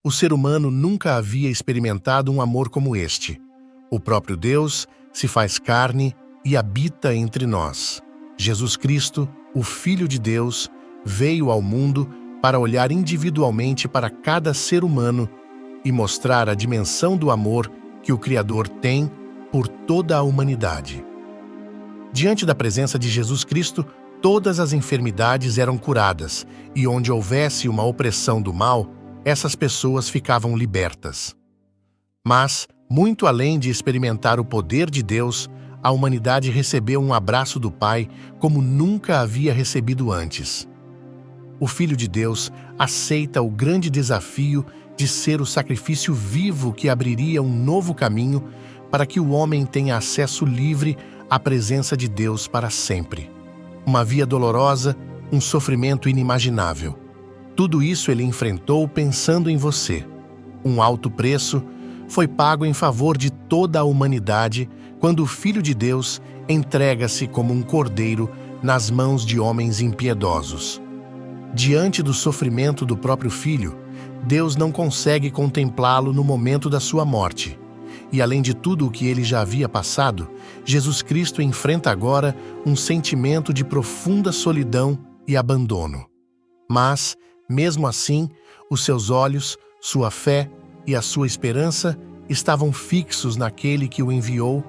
O ser humano nunca havia experimentado um amor como este. O próprio Deus se faz carne e habita entre nós. Jesus Cristo, o Filho de Deus, veio ao mundo para olhar individualmente para cada ser humano e mostrar a dimensão do amor que o Criador tem por toda a humanidade. Diante da presença de Jesus Cristo, todas as enfermidades eram curadas, e onde houvesse uma opressão do mal, essas pessoas ficavam libertas. Mas, muito além de experimentar o poder de Deus, a humanidade recebeu um abraço do Pai como nunca havia recebido antes. O Filho de Deus aceita o grande desafio de ser o sacrifício vivo que abriria um novo caminho para que o homem tenha acesso livre à presença de Deus para sempre. Uma via dolorosa, um sofrimento inimaginável. Tudo isso ele enfrentou pensando em você. Um alto preço foi pago em favor de toda a humanidade quando o Filho de Deus entrega-se como um cordeiro nas mãos de homens impiedosos. Diante do sofrimento do próprio Filho, Deus não consegue contemplá-lo no momento da sua morte. E além de tudo o que ele já havia passado, Jesus Cristo enfrenta agora um sentimento de profunda solidão e abandono. Mas, mesmo assim, os seus olhos, sua fé e a sua esperança estavam fixos naquele que o enviou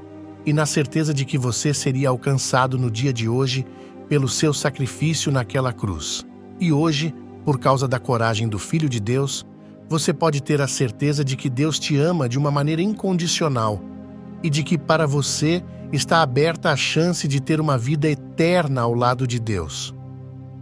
e na certeza de que você seria alcançado no dia de hoje pelo seu sacrifício naquela cruz. E hoje, por causa da coragem do Filho de Deus, você pode ter a certeza de que Deus te ama de uma maneira incondicional e de que para você está aberta a chance de ter uma vida eterna ao lado de Deus.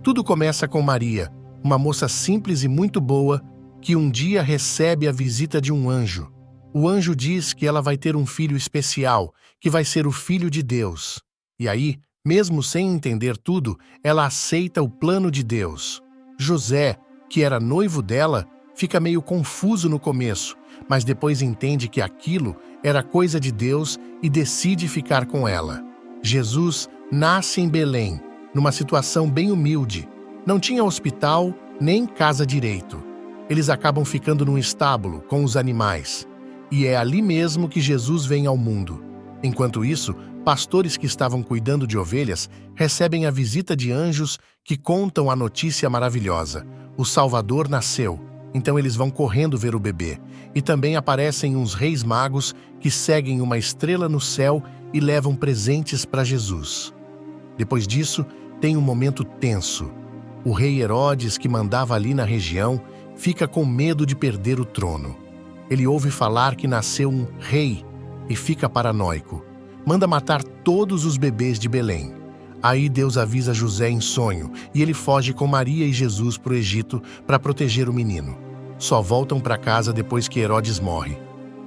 Tudo começa com Maria, uma moça simples e muito boa que um dia recebe a visita de um anjo. O anjo diz que ela vai ter um filho especial, que vai ser o Filho de Deus. E aí, mesmo sem entender tudo, ela aceita o plano de Deus. José, que era noivo dela, fica meio confuso no começo, mas depois entende que aquilo era coisa de Deus e decide ficar com ela. Jesus nasce em Belém, numa situação bem humilde. Não tinha hospital nem casa direito. Eles acabam ficando num estábulo com os animais. E é ali mesmo que Jesus vem ao mundo. Enquanto isso, pastores que estavam cuidando de ovelhas recebem a visita de anjos que contam a notícia maravilhosa. O Salvador nasceu. Então eles vão correndo ver o bebê. E também aparecem uns reis magos que seguem uma estrela no céu e levam presentes para Jesus. Depois disso, tem um momento tenso. O rei Herodes, que mandava ali na região, fica com medo de perder o trono. Ele ouve falar que nasceu um rei e fica paranoico. Manda matar todos os bebês de Belém. Aí Deus avisa José em sonho e ele foge com Maria e Jesus para o Egito para proteger o menino. Só voltam para casa depois que Herodes morre.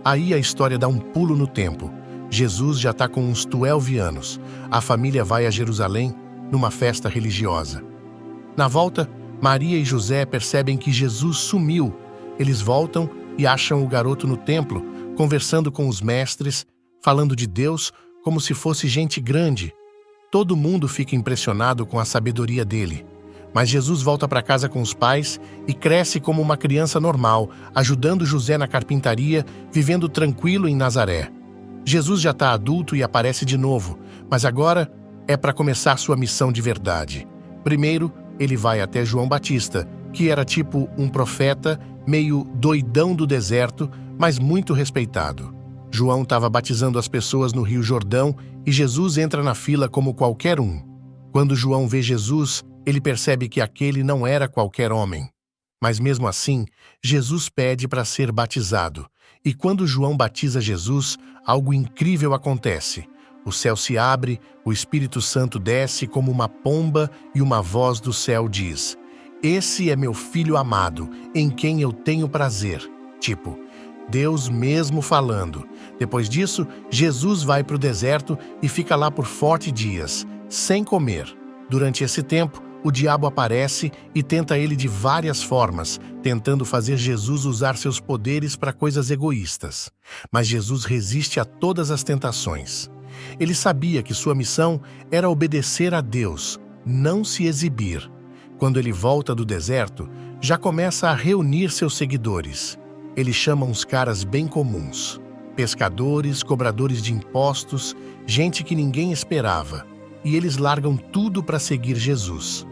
Aí a história dá um pulo no tempo. Jesus já está com uns 12 anos. A família vai a Jerusalém numa festa religiosa. Na volta, Maria e José percebem que Jesus sumiu. Eles voltam e acham o garoto no templo, conversando com os mestres, falando de Deus como se fosse gente grande. Todo mundo fica impressionado com a sabedoria dele. Mas Jesus volta para casa com os pais e cresce como uma criança normal, ajudando José na carpintaria, vivendo tranquilo em Nazaré. Jesus já está adulto e aparece de novo, mas agora é para começar sua missão de verdade. Primeiro, ele vai até João Batista, que era tipo um profeta, meio doidão do deserto, mas muito respeitado. João estava batizando as pessoas no Rio Jordão e Jesus entra na fila como qualquer um. Quando João vê Jesus, ele percebe que aquele não era qualquer homem. Mas mesmo assim, Jesus pede para ser batizado. E quando João batiza Jesus, algo incrível acontece. O céu se abre, o Espírito Santo desce como uma pomba e uma voz do céu diz: "Esse é meu filho amado, em quem eu tenho prazer." Tipo, Deus mesmo falando. Depois disso, Jesus vai para o deserto e fica lá por 40 dias, sem comer. Durante esse tempo, o diabo aparece e tenta ele de várias formas, tentando fazer Jesus usar seus poderes para coisas egoístas. Mas Jesus resiste a todas as tentações. Ele sabia que sua missão era obedecer a Deus, não se exibir. Quando ele volta do deserto, já começa a reunir seus seguidores. Ele chama uns caras bem comuns. Pescadores, cobradores de impostos, gente que ninguém esperava. E eles largam tudo para seguir Jesus.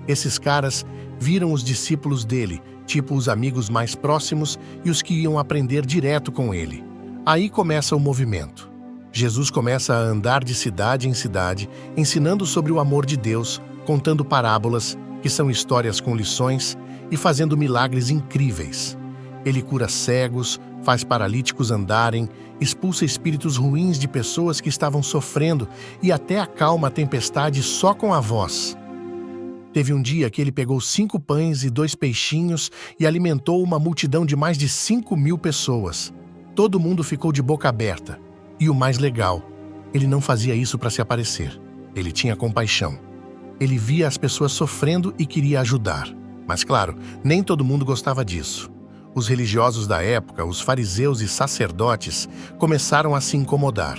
Esses caras viram os discípulos dele, tipo os amigos mais próximos e os que iam aprender direto com ele. Aí começa o movimento. Jesus começa a andar de cidade em cidade, ensinando sobre o amor de Deus, contando parábolas, que são histórias com lições, e fazendo milagres incríveis. Ele cura cegos, faz paralíticos andarem, expulsa espíritos ruins de pessoas que estavam sofrendo e até acalma a tempestade só com a voz. Teve um dia que ele pegou 5 pães e 2 peixinhos e alimentou uma multidão de mais de 5.000 pessoas. Todo mundo ficou de boca aberta. E o mais legal, ele não fazia isso para se aparecer. Ele tinha compaixão. Ele via as pessoas sofrendo e queria ajudar. Mas claro, nem todo mundo gostava disso. Os religiosos da época, os fariseus e sacerdotes, começaram a se incomodar.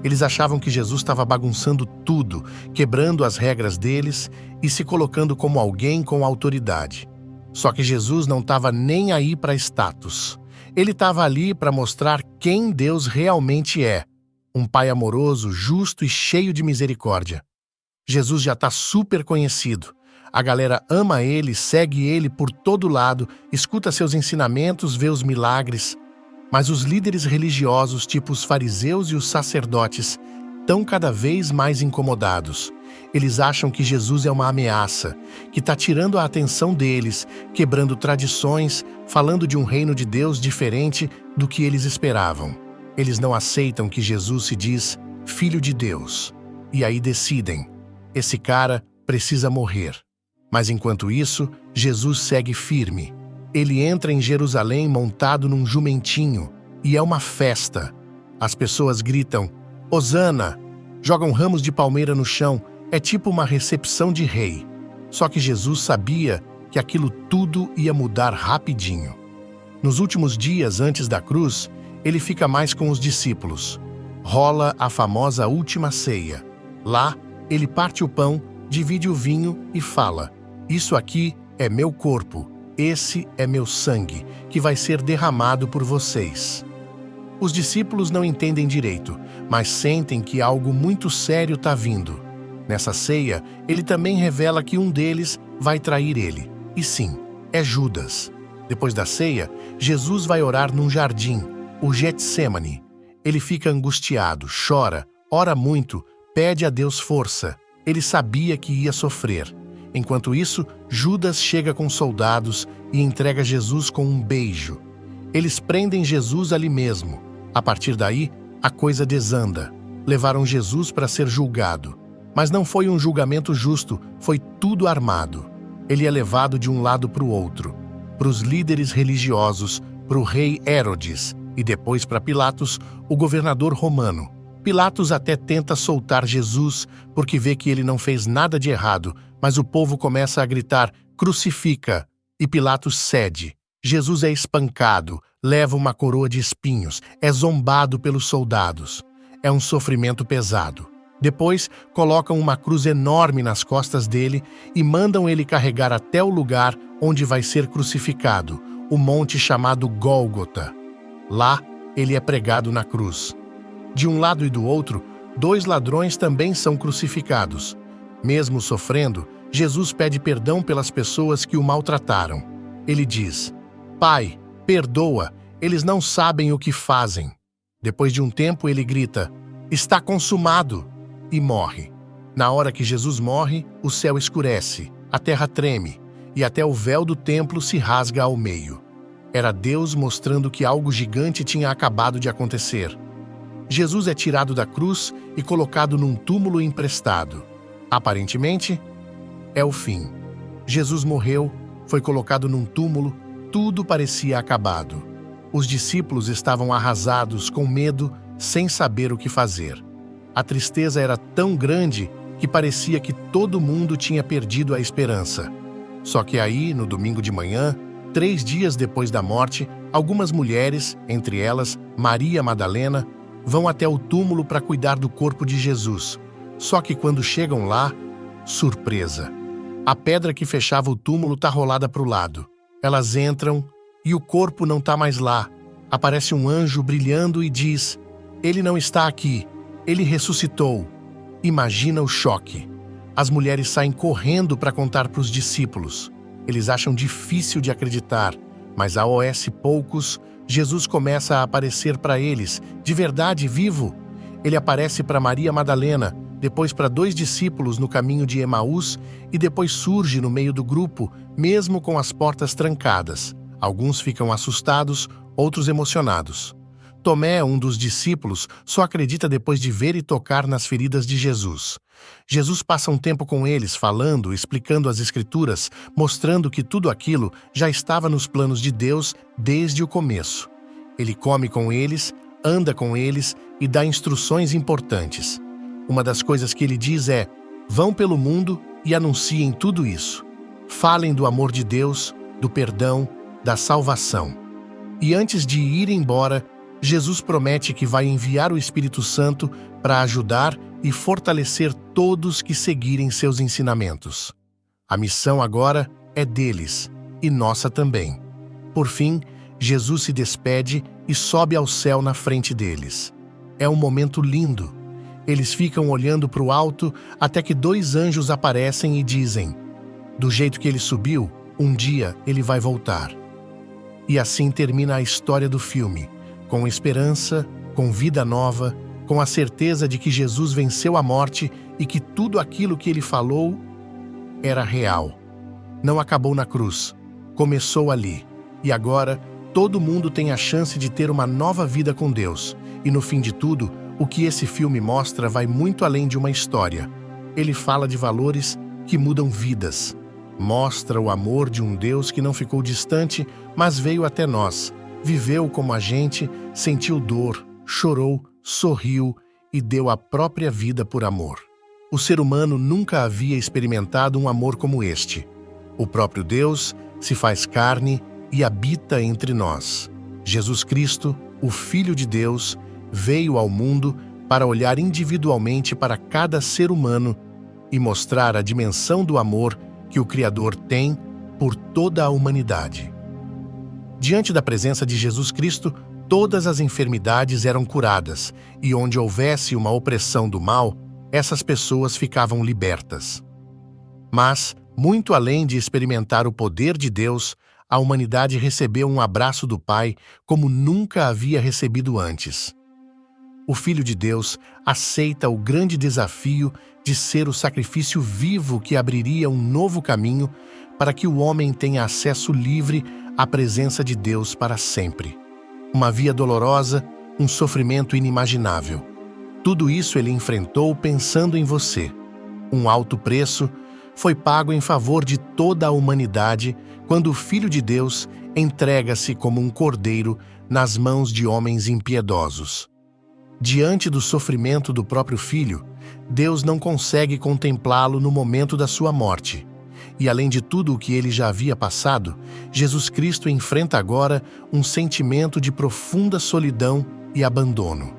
Eles achavam que Jesus estava bagunçando tudo, quebrando as regras deles e se colocando como alguém com autoridade. Só que Jesus não estava nem aí para status. Ele estava ali para mostrar quem Deus realmente é. Um pai amoroso, justo e cheio de misericórdia. Jesus já está super conhecido. A galera ama ele, segue ele por todo lado, escuta seus ensinamentos, vê os milagres. Mas os líderes religiosos, tipo os fariseus e os sacerdotes, estão cada vez mais incomodados. Eles acham que Jesus é uma ameaça, que está tirando a atenção deles, quebrando tradições, falando de um reino de Deus diferente do que eles esperavam. Eles não aceitam que Jesus se diz Filho de Deus. E aí decidem, esse cara precisa morrer. Mas enquanto isso, Jesus segue firme. Ele entra em Jerusalém montado num jumentinho, e é uma festa. As pessoas gritam, Hosana! Jogam ramos de palmeira no chão, é tipo uma recepção de rei. Só que Jesus sabia que aquilo tudo ia mudar rapidinho. Nos últimos dias antes da cruz, ele fica mais com os discípulos. Rola a famosa última ceia. Lá, ele parte o pão, divide o vinho e fala, isso aqui é meu corpo, esse é meu sangue, que vai ser derramado por vocês. Os discípulos não entendem direito, mas sentem que algo muito sério está vindo. Nessa ceia, ele também revela que um deles vai trair ele. E sim, é Judas. Depois da ceia, Jesus vai orar num jardim, o Getsêmani. Ele fica angustiado, chora, ora muito, pede a Deus força. Ele sabia que ia sofrer. Enquanto isso, Judas chega com soldados e entrega Jesus com um beijo. Eles prendem Jesus ali mesmo. A partir daí, a coisa desanda. Levaram Jesus para ser julgado. Mas não foi um julgamento justo, foi tudo armado. Ele é levado de um lado para o outro. Para os líderes religiosos, para o rei Herodes e depois para Pilatos, o governador romano. Pilatos até tenta soltar Jesus porque vê que ele não fez nada de errado, mas o povo começa a gritar, crucifica, e Pilatos cede. Jesus é espancado, leva uma coroa de espinhos, é zombado pelos soldados. É um sofrimento pesado. Depois, colocam uma cruz enorme nas costas dele e mandam ele carregar até o lugar onde vai ser crucificado, o monte chamado Gólgota. Lá, ele é pregado na cruz. De um lado e do outro, 2 ladrões também são crucificados. Mesmo sofrendo, Jesus pede perdão pelas pessoas que o maltrataram. Ele diz, Pai, perdoa, eles não sabem o que fazem. Depois de um tempo, ele grita, está consumado, e morre. Na hora que Jesus morre, o céu escurece, a terra treme, e até o véu do templo se rasga ao meio. Era Deus mostrando que algo gigante tinha acabado de acontecer. Jesus é tirado da cruz e colocado num túmulo emprestado. Aparentemente, é o fim. Jesus morreu, foi colocado num túmulo, tudo parecia acabado. Os discípulos estavam arrasados, com medo, sem saber o que fazer. A tristeza era tão grande que parecia que todo mundo tinha perdido a esperança. Só que aí, no domingo de manhã, 3 dias depois da morte, algumas mulheres, entre elas Maria Madalena, vão até o túmulo para cuidar do corpo de Jesus. Só que quando chegam lá, surpresa! A pedra que fechava o túmulo está rolada para o lado. Elas entram e o corpo não está mais lá. Aparece um anjo brilhando e diz: ele não está aqui, ele ressuscitou. Imagina o choque. As mulheres saem correndo para contar para os discípulos. Eles acham difícil de acreditar, mas a poucos, Jesus começa a aparecer para eles, de verdade vivo. Ele aparece para Maria Madalena, depois para 2 discípulos no caminho de Emaús e depois surge no meio do grupo, mesmo com as portas trancadas. Alguns ficam assustados, outros emocionados. Tomé, um dos discípulos, só acredita depois de ver e tocar nas feridas de Jesus. Jesus passa um tempo com eles, falando, explicando as Escrituras, mostrando que tudo aquilo já estava nos planos de Deus desde o começo. Ele come com eles, anda com eles e dá instruções importantes. Uma das coisas que ele diz é: vão pelo mundo e anunciem tudo isso. Falem do amor de Deus, do perdão, da salvação. E antes de ir embora, Jesus promete que vai enviar o Espírito Santo para ajudar e fortalecer todos que seguirem seus ensinamentos. A missão agora é deles, e nossa também. Por fim, Jesus se despede e sobe ao céu na frente deles. É um momento lindo. Eles ficam olhando para o alto até que 2 anjos aparecem e dizem: do jeito que ele subiu, um dia ele vai voltar. E assim termina a história do filme, com esperança, com vida nova, com a certeza de que Jesus venceu a morte e que tudo aquilo que ele falou era real. Não acabou na cruz, começou ali. E agora, todo mundo tem a chance de ter uma nova vida com Deus. E no fim de tudo, o que esse filme mostra vai muito além de uma história. Ele fala de valores que mudam vidas. Mostra o amor de um Deus que não ficou distante, mas veio até nós. Viveu como a gente, sentiu dor, chorou, sorriu e deu a própria vida por amor. O ser humano nunca havia experimentado um amor como este. O próprio Deus se faz carne e habita entre nós. Jesus Cristo, o Filho de Deus, veio ao mundo para olhar individualmente para cada ser humano e mostrar a dimensão do amor que o Criador tem por toda a humanidade. Diante da presença de Jesus Cristo, todas as enfermidades eram curadas, e onde houvesse uma opressão do mal, essas pessoas ficavam libertas. Mas, muito além de experimentar o poder de Deus, a humanidade recebeu um abraço do Pai como nunca havia recebido antes. O Filho de Deus aceita o grande desafio de ser o sacrifício vivo que abriria um novo caminho para que o homem tenha acesso livre à presença de Deus para sempre. Uma via dolorosa, um sofrimento inimaginável. Tudo isso ele enfrentou pensando em você. Um alto preço foi pago em favor de toda a humanidade quando o Filho de Deus entrega-se como um cordeiro nas mãos de homens impiedosos. Diante do sofrimento do próprio Filho, Deus não consegue contemplá-lo no momento da sua morte. E além de tudo o que ele já havia passado, Jesus Cristo enfrenta agora um sentimento de profunda solidão e abandono.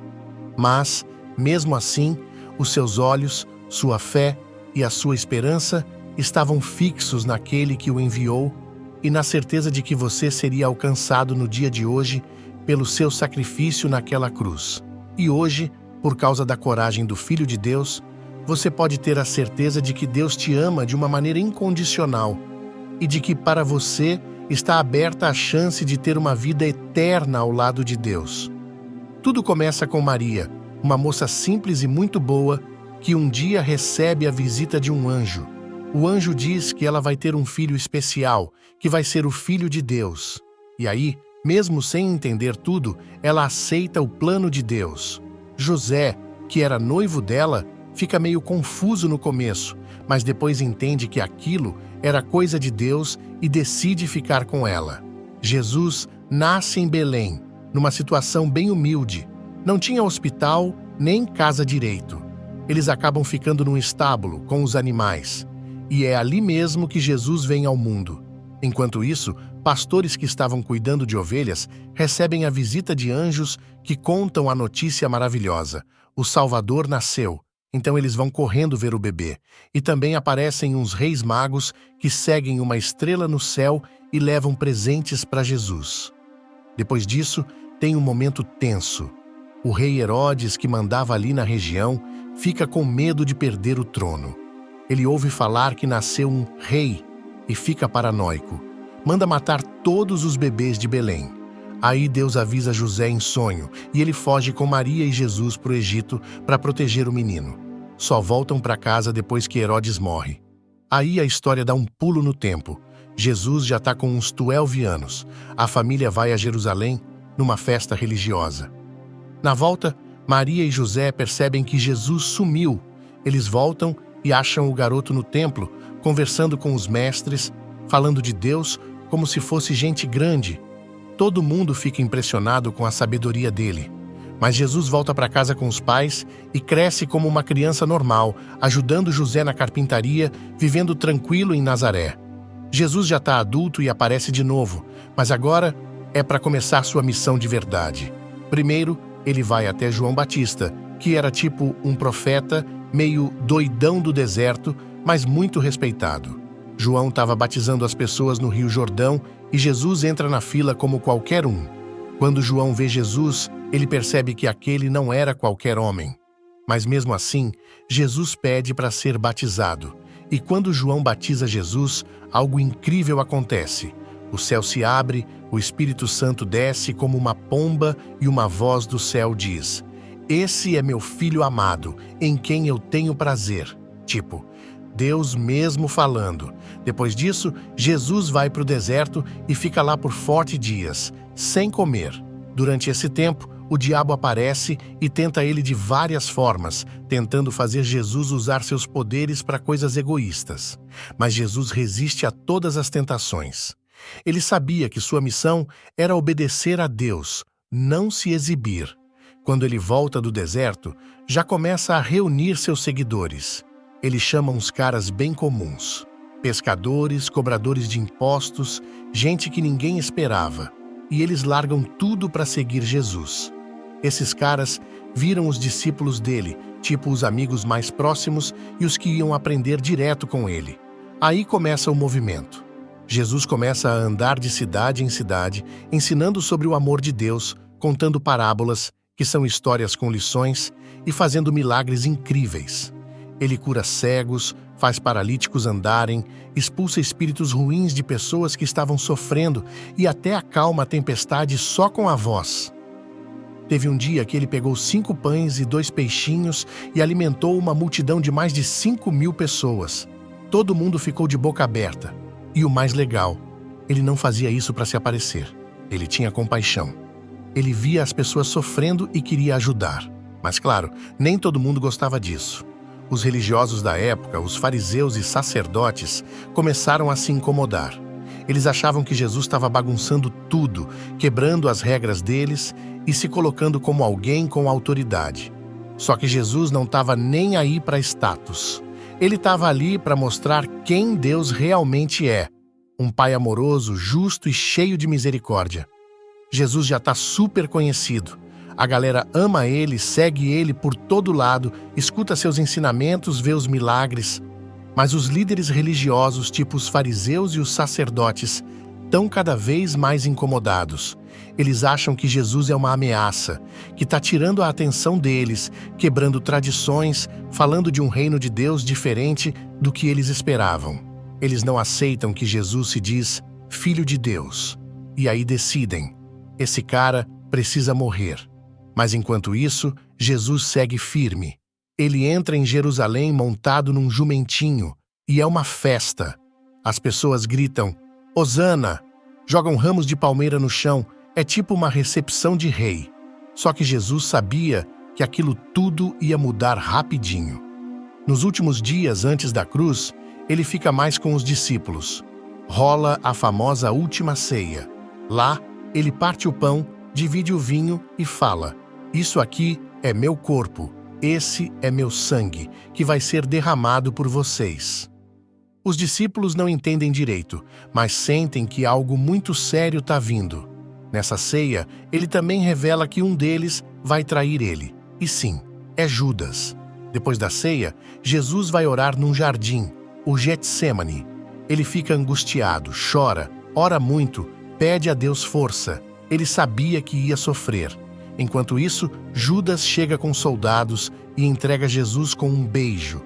Mas, mesmo assim, os seus olhos, sua fé e a sua esperança estavam fixos naquele que o enviou e na certeza de que você seria alcançado no dia de hoje pelo seu sacrifício naquela cruz. E hoje, por causa da coragem do Filho de Deus, você pode ter a certeza de que Deus te ama de uma maneira incondicional e de que para você está aberta a chance de ter uma vida eterna ao lado de Deus. Tudo começa com Maria, uma moça simples e muito boa que um dia recebe a visita de um anjo. O anjo diz que ela vai ter um filho especial, que vai ser o Filho de Deus. E aí, mesmo sem entender tudo, ela aceita o plano de Deus. José, que era noivo dela, fica meio confuso no começo, mas depois entende que aquilo era coisa de Deus e decide ficar com ela. Jesus nasce em Belém, numa situação bem humilde. Não tinha hospital nem casa direito. Eles acabam ficando num estábulo com os animais. E é ali mesmo que Jesus vem ao mundo. Enquanto isso, pastores que estavam cuidando de ovelhas recebem a visita de anjos que contam a notícia maravilhosa. O Salvador nasceu. Então eles vão correndo ver o bebê. E também aparecem uns reis magos que seguem uma estrela no céu e levam presentes para Jesus. Depois disso, tem um momento tenso. O rei Herodes, que mandava ali na região, fica com medo de perder o trono. Ele ouve falar que nasceu um rei e fica paranoico. Manda matar todos os bebês de Belém. Aí Deus avisa José em sonho e ele foge com Maria e Jesus para o Egito para proteger o menino. Só voltam para casa depois que Herodes morre. Aí a história dá um pulo no tempo. Jesus já está com uns 12 anos. A família vai a Jerusalém numa festa religiosa. Na volta, Maria e José percebem que Jesus sumiu. Eles voltam e acham o garoto no templo, conversando com os mestres, falando de Deus como se fosse gente grande. Todo mundo fica impressionado com a sabedoria dele. Mas Jesus volta para casa com os pais e cresce como uma criança normal, ajudando José na carpintaria, vivendo tranquilo em Nazaré. Jesus já está adulto e aparece de novo, mas agora é para começar sua missão de verdade. Primeiro, ele vai até João Batista, que era tipo um profeta, meio doidão do deserto, mas muito respeitado. João estava batizando as pessoas no Rio Jordão e Jesus entra na fila como qualquer um. Quando João vê Jesus, ele percebe que aquele não era qualquer homem. Mas mesmo assim, Jesus pede para ser batizado. E quando João batiza Jesus, algo incrível acontece. O céu se abre, o Espírito Santo desce como uma pomba e uma voz do céu diz: "Esse é meu filho amado, em quem eu tenho prazer." Tipo, Deus mesmo falando. Depois disso, Jesus vai para o deserto e fica lá por 40 dias, sem comer. Durante esse tempo, o diabo aparece e tenta ele de várias formas, tentando fazer Jesus usar seus poderes para coisas egoístas. Mas Jesus resiste a todas as tentações. Ele sabia que sua missão era obedecer a Deus, não se exibir. Quando ele volta do deserto, já começa a reunir seus seguidores. Ele chama uns caras bem comuns. Pescadores, cobradores de impostos, gente que ninguém esperava. E eles largam tudo para seguir Jesus. Esses caras viram os discípulos dele, tipo os amigos mais próximos e os que iam aprender direto com ele. Aí começa o movimento. Jesus começa a andar de cidade em cidade, ensinando sobre o amor de Deus, contando parábolas, que são histórias com lições, e fazendo milagres incríveis. Ele cura cegos, faz paralíticos andarem, expulsa espíritos ruins de pessoas que estavam sofrendo e até acalma a tempestade só com a voz. Teve um dia que ele pegou 5 pães e 2 peixinhos e alimentou uma multidão de mais de 5.000 pessoas. Todo mundo ficou de boca aberta. E o mais legal, ele não fazia isso para se aparecer. Ele tinha compaixão. Ele via as pessoas sofrendo e queria ajudar. Mas claro, nem todo mundo gostava disso. Os religiosos da época, os fariseus e sacerdotes, começaram a se incomodar. Eles achavam que Jesus estava bagunçando tudo, quebrando as regras deles e se colocando como alguém com autoridade. Só que Jesus não estava nem aí para status. Ele estava ali para mostrar quem Deus realmente é. Um pai amoroso, justo e cheio de misericórdia. Jesus já está super conhecido. A galera ama ele, segue ele por todo lado, escuta seus ensinamentos, vê os milagres. Mas os líderes religiosos, tipo os fariseus e os sacerdotes, estão cada vez mais incomodados. Eles acham que Jesus é uma ameaça, que está tirando a atenção deles, quebrando tradições, falando de um reino de Deus diferente do que eles esperavam. Eles não aceitam que Jesus se diz Filho de Deus. E aí decidem, esse cara precisa morrer. Mas enquanto isso, Jesus segue firme. Ele entra em Jerusalém montado num jumentinho, e é uma festa. As pessoas gritam, Hosana! Jogam ramos de palmeira no chão, é tipo uma recepção de rei. Só que Jesus sabia que aquilo tudo ia mudar rapidinho. Nos últimos dias antes da cruz, ele fica mais com os discípulos. Rola a famosa última ceia. Lá, ele parte o pão, divide o vinho e fala, isso aqui é meu corpo, esse é meu sangue, que vai ser derramado por vocês. Os discípulos não entendem direito, mas sentem que algo muito sério está vindo. Nessa ceia, ele também revela que um deles vai trair ele. E sim, é Judas. Depois da ceia, Jesus vai orar num jardim, o Getsêmani. Ele fica angustiado, chora, ora muito, pede a Deus força. Ele sabia que ia sofrer. Enquanto isso, Judas chega com soldados e entrega Jesus com um beijo.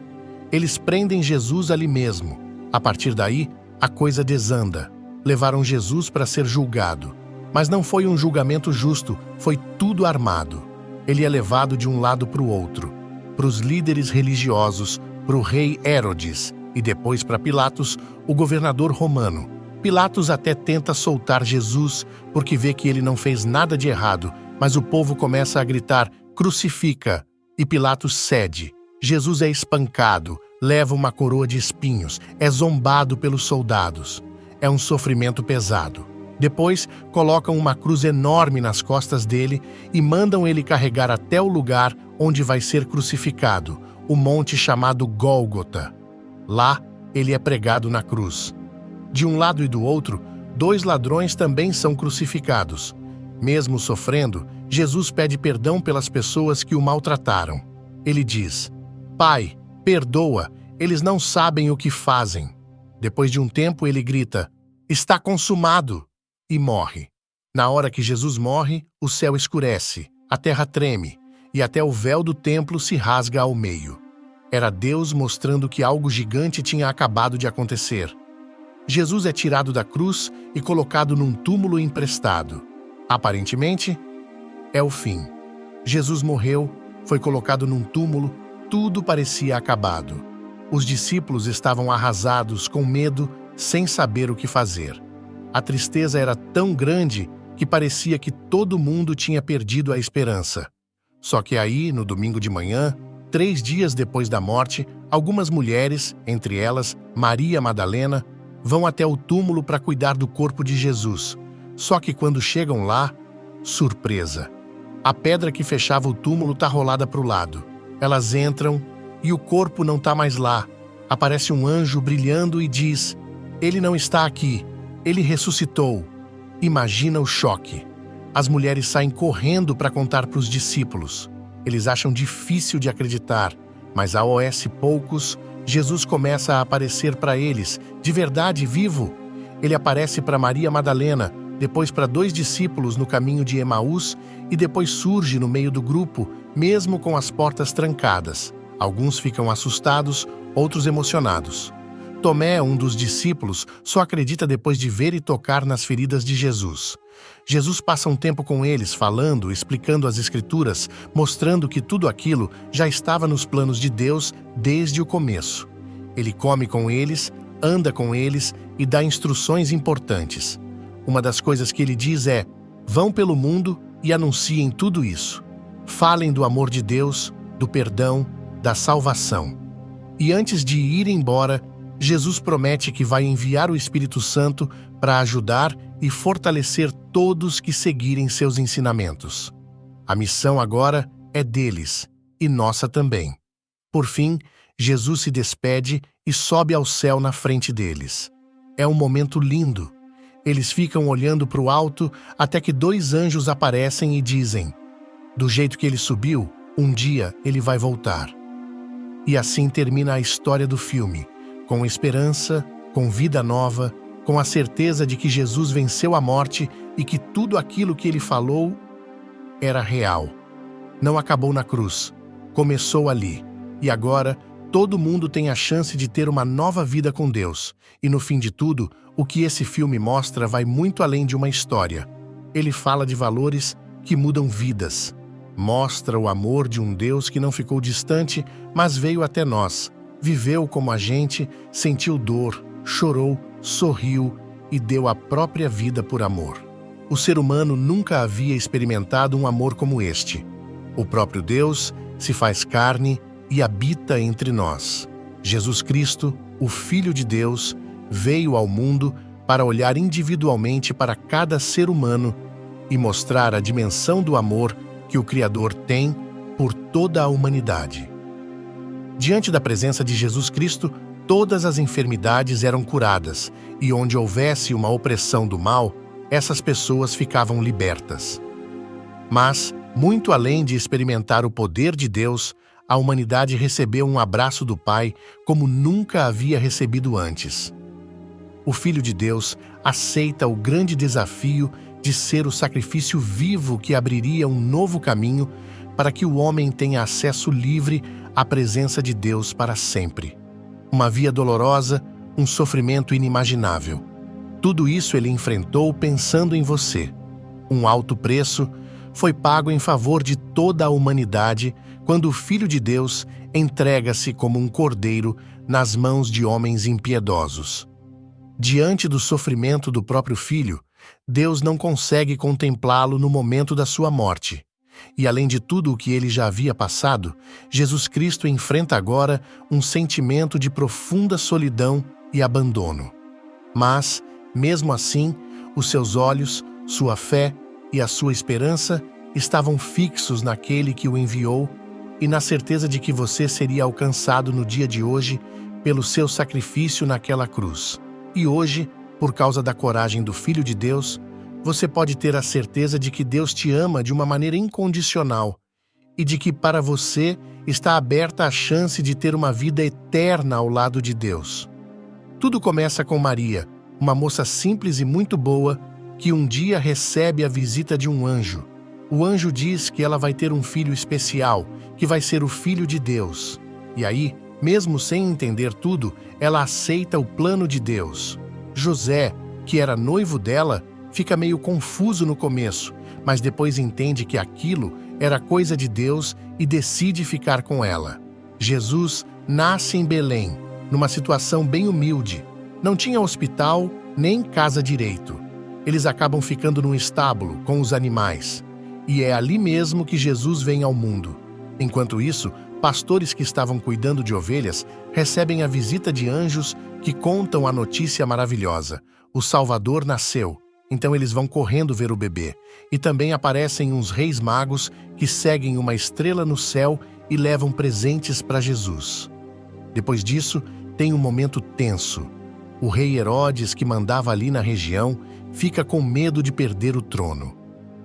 Eles prendem Jesus ali mesmo. A partir daí, a coisa desanda. Levaram Jesus para ser julgado. Mas não foi um julgamento justo, foi tudo armado. Ele é levado de um lado para o outro, para os líderes religiosos, para o rei Herodes e depois para Pilatos, o governador romano. Pilatos até tenta soltar Jesus porque vê que ele não fez nada de errado, mas o povo começa a gritar, crucifica, e Pilatos cede. Jesus é espancado, leva uma coroa de espinhos, é zombado pelos soldados. É um sofrimento pesado. Depois, colocam uma cruz enorme nas costas dele e mandam ele carregar até o lugar onde vai ser crucificado, o monte chamado Gólgota. Lá, ele é pregado na cruz. De um lado e do outro, 2 ladrões também são crucificados. Mesmo sofrendo, Jesus pede perdão pelas pessoas que o maltrataram. Ele diz, Pai, perdoa, eles não sabem o que fazem. Depois de um tempo, ele grita, está consumado! E morre. Na hora que Jesus morre, o céu escurece, a terra treme, e até o véu do templo se rasga ao meio. Era Deus mostrando que algo gigante tinha acabado de acontecer. Jesus é tirado da cruz e colocado num túmulo emprestado. Aparentemente, é o fim. Jesus morreu, foi colocado num túmulo, tudo parecia acabado. Os discípulos estavam arrasados, com medo, sem saber o que fazer. A tristeza era tão grande que parecia que todo mundo tinha perdido a esperança. Só que aí, no domingo de manhã, 3 dias depois da morte, algumas mulheres, entre elas Maria Madalena, vão até o túmulo para cuidar do corpo de Jesus. Só que quando chegam lá, surpresa! A pedra que fechava o túmulo está rolada para o lado. Elas entram e o corpo não está mais lá. Aparece um anjo brilhando e diz, ele não está aqui. Ele ressuscitou. Imagina o choque. As mulheres saem correndo para contar para os discípulos. Eles acham difícil de acreditar, mas ao poucos, Jesus começa a aparecer para eles, de verdade vivo. Ele aparece para Maria Madalena, depois para 2 discípulos no caminho de Emaús e depois surge no meio do grupo, mesmo com as portas trancadas. Alguns ficam assustados, outros emocionados. Tomé, um dos discípulos, só acredita depois de ver e tocar nas feridas de Jesus. Jesus passa um tempo com eles, falando, explicando as Escrituras, mostrando que tudo aquilo já estava nos planos de Deus desde o começo. Ele come com eles, anda com eles e dá instruções importantes. Uma das coisas que ele diz é, vão pelo mundo e anunciem tudo isso. Falem do amor de Deus, do perdão, da salvação. E antes de ir embora, Jesus promete que vai enviar o Espírito Santo para ajudar e fortalecer todos que seguirem seus ensinamentos. A missão agora é deles, e nossa também. Por fim, Jesus se despede e sobe ao céu na frente deles. É um momento lindo. Eles ficam olhando para o alto até que 2 anjos aparecem e dizem, do jeito que ele subiu, um dia ele vai voltar. E assim termina a história do filme, com esperança, com vida nova, com a certeza de que Jesus venceu a morte e que tudo aquilo que ele falou era real. Não acabou na cruz, começou ali. E agora, todo mundo tem a chance de ter uma nova vida com Deus. E no fim de tudo, o que esse filme mostra vai muito além de uma história. Ele fala de valores que mudam vidas. Mostra o amor de um Deus que não ficou distante, mas veio até nós. Viveu como a gente, sentiu dor, chorou, sorriu e deu a própria vida por amor. O ser humano nunca havia experimentado um amor como este. O próprio Deus se faz carne e habita entre nós. Jesus Cristo, o Filho de Deus, veio ao mundo para olhar individualmente para cada ser humano e mostrar a dimensão do amor que o Criador tem por toda a humanidade. Diante da presença de Jesus Cristo, todas as enfermidades eram curadas, e onde houvesse uma opressão do mal, essas pessoas ficavam libertas. Mas, muito além de experimentar o poder de Deus, a humanidade recebeu um abraço do Pai como nunca havia recebido antes. O Filho de Deus aceita o grande desafio de ser o sacrifício vivo que abriria um novo caminho para que o homem tenha acesso livre à presença de Deus para sempre. Uma via dolorosa, um sofrimento inimaginável. Tudo isso ele enfrentou pensando em você. Um alto preço foi pago em favor de toda a humanidade quando o Filho de Deus entrega-se como um cordeiro nas mãos de homens impiedosos. Diante do sofrimento do próprio Filho, Deus não consegue contemplá-lo no momento da sua morte. E além de tudo o que ele já havia passado, Jesus Cristo enfrenta agora um sentimento de profunda solidão e abandono. Mas, mesmo assim, os seus olhos, sua fé e a sua esperança estavam fixos naquele que o enviou e na certeza de que você seria alcançado no dia de hoje pelo seu sacrifício naquela cruz. E hoje, por causa da coragem do Filho de Deus, você pode ter a certeza de que Deus te ama de uma maneira incondicional e de que para você está aberta a chance de ter uma vida eterna ao lado de Deus. Tudo começa com Maria, uma moça simples e muito boa, que um dia recebe a visita de um anjo. O anjo diz que ela vai ter um filho especial, que vai ser o Filho de Deus. E aí, mesmo sem entender tudo, ela aceita o plano de Deus. José, que era noivo dela, fica meio confuso no começo, mas depois entende que aquilo era coisa de Deus e decide ficar com ela. Jesus nasce em Belém, numa situação bem humilde. Não tinha hospital nem casa direito. Eles acabam ficando num estábulo com os animais. E é ali mesmo que Jesus vem ao mundo. Enquanto isso, pastores que estavam cuidando de ovelhas recebem a visita de anjos que contam a notícia maravilhosa. O Salvador nasceu. Então eles vão correndo ver o bebê. E também aparecem uns reis magos que seguem uma estrela no céu e levam presentes para Jesus. Depois disso, tem um momento tenso. O rei Herodes, que mandava ali na região, fica com medo de perder o trono.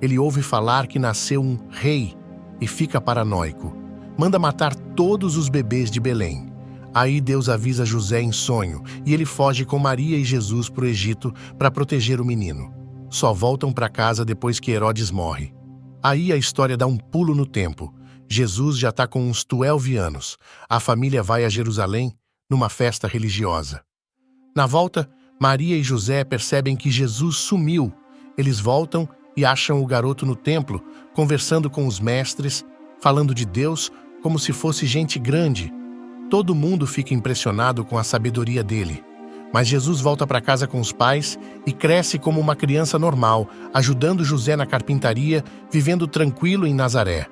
Ele ouve falar que nasceu um rei e fica paranoico. Manda matar todos os bebês de Belém. Aí Deus avisa José em sonho e ele foge com Maria e Jesus para o Egito para proteger o menino. Só voltam para casa depois que Herodes morre. Aí a história dá um pulo no tempo. Jesus já está com uns 12 anos. A família vai a Jerusalém numa festa religiosa. Na volta, Maria e José percebem que Jesus sumiu. Eles voltam e acham o garoto no templo, conversando com os mestres, falando de Deus como se fosse gente grande. Todo mundo fica impressionado com a sabedoria dele. Mas Jesus volta para casa com os pais e cresce como uma criança normal, ajudando José na carpintaria, vivendo tranquilo em Nazaré.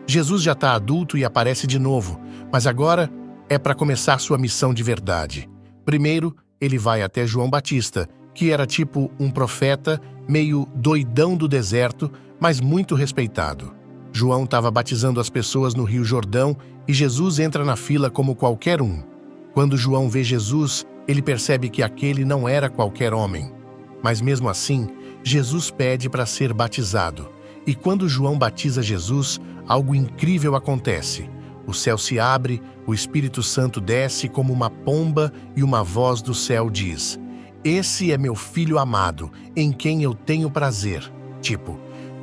Jesus já está adulto e aparece de novo, mas agora é para começar sua missão de verdade. Primeiro, ele vai até João Batista, que era tipo um profeta, meio doidão do deserto, mas muito respeitado. João estava batizando as pessoas no Rio Jordão e Jesus entra na fila como qualquer um. Quando João vê Jesus, ele percebe que aquele não era qualquer homem. Mas mesmo assim, Jesus pede para ser batizado. E quando João batiza Jesus, algo incrível acontece. O céu se abre, o Espírito Santo desce como uma pomba e uma voz do céu diz: "Esse é meu filho amado, em quem eu tenho prazer." Tipo,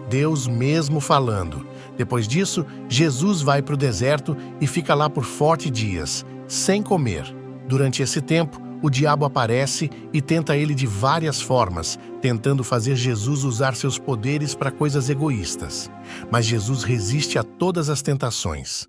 Deus mesmo falando. Depois disso, Jesus vai para o deserto e fica lá por fortes dias, sem comer. Durante esse tempo, o diabo aparece e tenta ele de várias formas, tentando fazer Jesus usar seus poderes para coisas egoístas. Mas Jesus resiste a todas as tentações.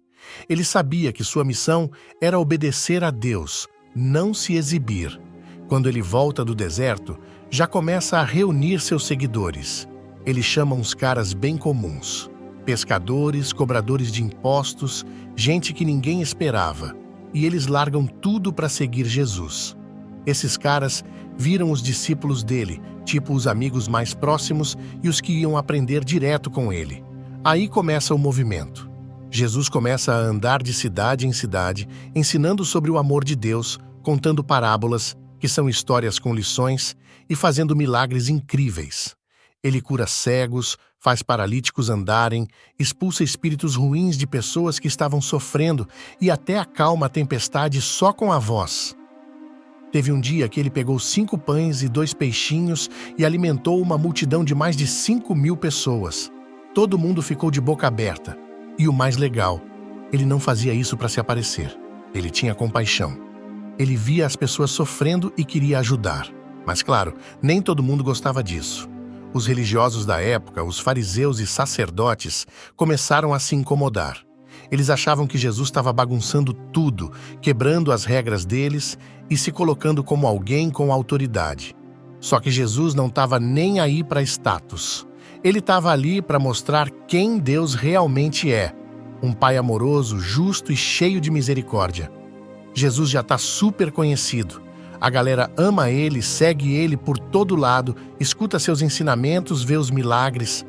Ele sabia que sua missão era obedecer a Deus, não se exibir. Quando ele volta do deserto, já começa a reunir seus seguidores. Ele chama uns caras bem comuns. Pescadores, cobradores de impostos, gente que ninguém esperava. E eles largam tudo para seguir Jesus. Esses caras viram os discípulos dele, tipo os amigos mais próximos e os que iam aprender direto com ele. Aí começa o movimento. Jesus começa a andar de cidade em cidade, ensinando sobre o amor de Deus, contando parábolas, que são histórias com lições, e fazendo milagres incríveis. Ele cura cegos, faz paralíticos andarem, expulsa espíritos ruins de pessoas que estavam sofrendo e até acalma a tempestade só com a voz. Teve um dia que ele pegou 5 pães e 2 peixinhos e alimentou uma multidão de mais de 5.000 pessoas. Todo mundo ficou de boca aberta. E o mais legal, ele não fazia isso para se aparecer. Ele tinha compaixão. Ele via as pessoas sofrendo e queria ajudar. Mas claro, nem todo mundo gostava disso. Os religiosos da época, os fariseus e sacerdotes, começaram a se incomodar. Eles achavam que Jesus estava bagunçando tudo, quebrando as regras deles e se colocando como alguém com autoridade. Só que Jesus não estava nem aí para status. Ele estava ali para mostrar quem Deus realmente é. Um pai amoroso, justo e cheio de misericórdia. Jesus já está super conhecido. A galera ama ele, segue ele por todo lado, escuta seus ensinamentos, vê os milagres.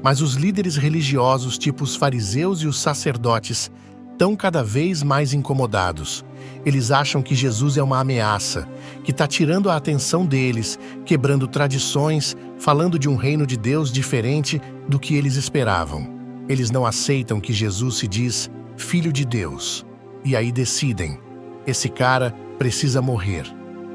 Mas os líderes religiosos, tipo os fariseus e os sacerdotes, estão cada vez mais incomodados. Eles acham que Jesus é uma ameaça, que está tirando a atenção deles, quebrando tradições, falando de um reino de Deus diferente do que eles esperavam. Eles não aceitam que Jesus se diz Filho de Deus. E aí decidem, esse cara precisa morrer.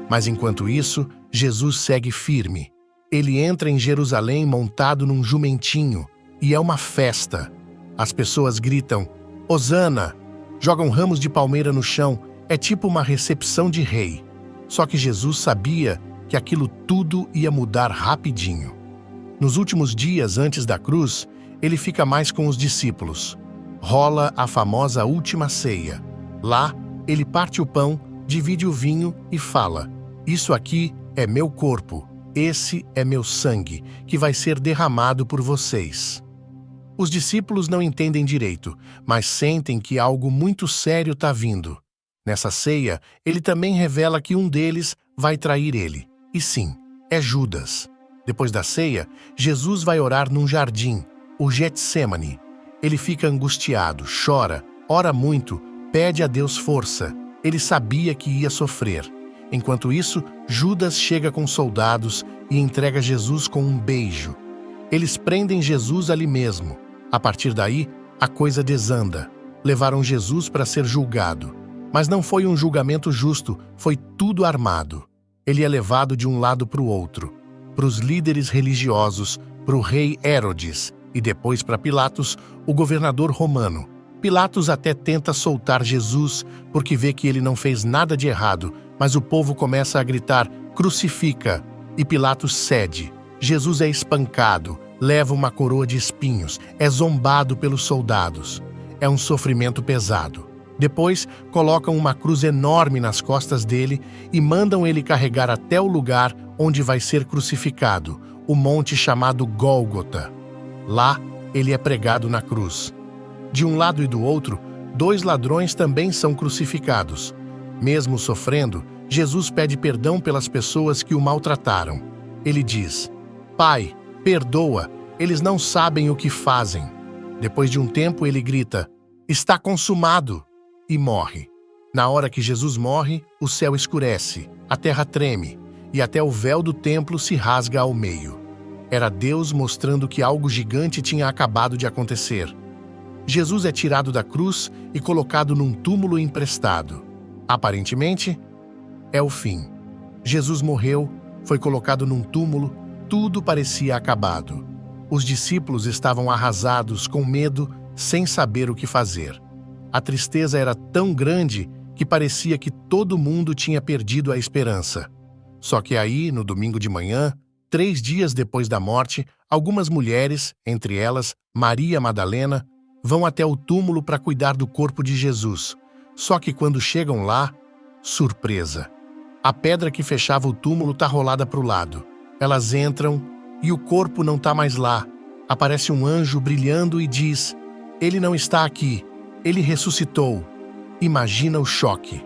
Mas enquanto isso, Jesus segue firme. Ele entra em Jerusalém montado num jumentinho, e é uma festa. As pessoas gritam, Hosana! Jogam ramos de palmeira no chão, é tipo uma recepção de rei. Só que Jesus sabia que aquilo tudo ia mudar rapidinho. Nos últimos dias antes da cruz, ele fica mais com os discípulos. Rola a famosa última ceia. Lá, ele parte o pão, divide o vinho e fala, isso aqui é meu corpo. Esse é meu sangue, que vai ser derramado por vocês. Os discípulos não entendem direito, mas sentem que algo muito sério está vindo. Nessa ceia, ele também revela que um deles vai trair ele. E sim, é Judas. Depois da ceia, Jesus vai orar num jardim, o Getsêmani. Ele fica angustiado, chora, ora muito, pede a Deus força. Ele sabia que ia sofrer. Enquanto isso, Judas chega com soldados e entrega Jesus com um beijo. Eles prendem Jesus ali mesmo. A partir daí, a coisa desanda. Levaram Jesus para ser julgado. Mas não foi um julgamento justo, foi tudo armado. Ele é levado de um lado para o outro. Para os líderes religiosos, para o rei Herodes e depois para Pilatos, o governador romano. Pilatos até tenta soltar Jesus porque vê que ele não fez nada de errado, mas o povo começa a gritar, crucifica, e Pilatos cede. Jesus é espancado, leva uma coroa de espinhos, é zombado pelos soldados. É um sofrimento pesado. Depois, colocam uma cruz enorme nas costas dele e mandam ele carregar até o lugar onde vai ser crucificado, o monte chamado Gólgota. Lá, ele é pregado na cruz. De um lado e do outro, 2 ladrões também são crucificados. Mesmo sofrendo, Jesus pede perdão pelas pessoas que o maltrataram. Ele diz, Pai, perdoa, eles não sabem o que fazem. Depois de um tempo ele grita, está consumado, e morre. Na hora que Jesus morre, o céu escurece, a terra treme, e até o véu do templo se rasga ao meio. Era Deus mostrando que algo gigante tinha acabado de acontecer. Jesus é tirado da cruz e colocado num túmulo emprestado. Aparentemente, é o fim. Jesus morreu, foi colocado num túmulo, tudo parecia acabado. Os discípulos estavam arrasados, com medo, sem saber o que fazer. A tristeza era tão grande que parecia que todo mundo tinha perdido a esperança. Só que aí, no domingo de manhã, 3 dias depois da morte, algumas mulheres, entre elas Maria Madalena, vão até o túmulo para cuidar do corpo de Jesus. Só que quando chegam lá, surpresa. A pedra que fechava o túmulo está rolada para o lado. Elas entram e o corpo não está mais lá. Aparece um anjo brilhando e diz, ele não está aqui, ele ressuscitou. Imagina o choque.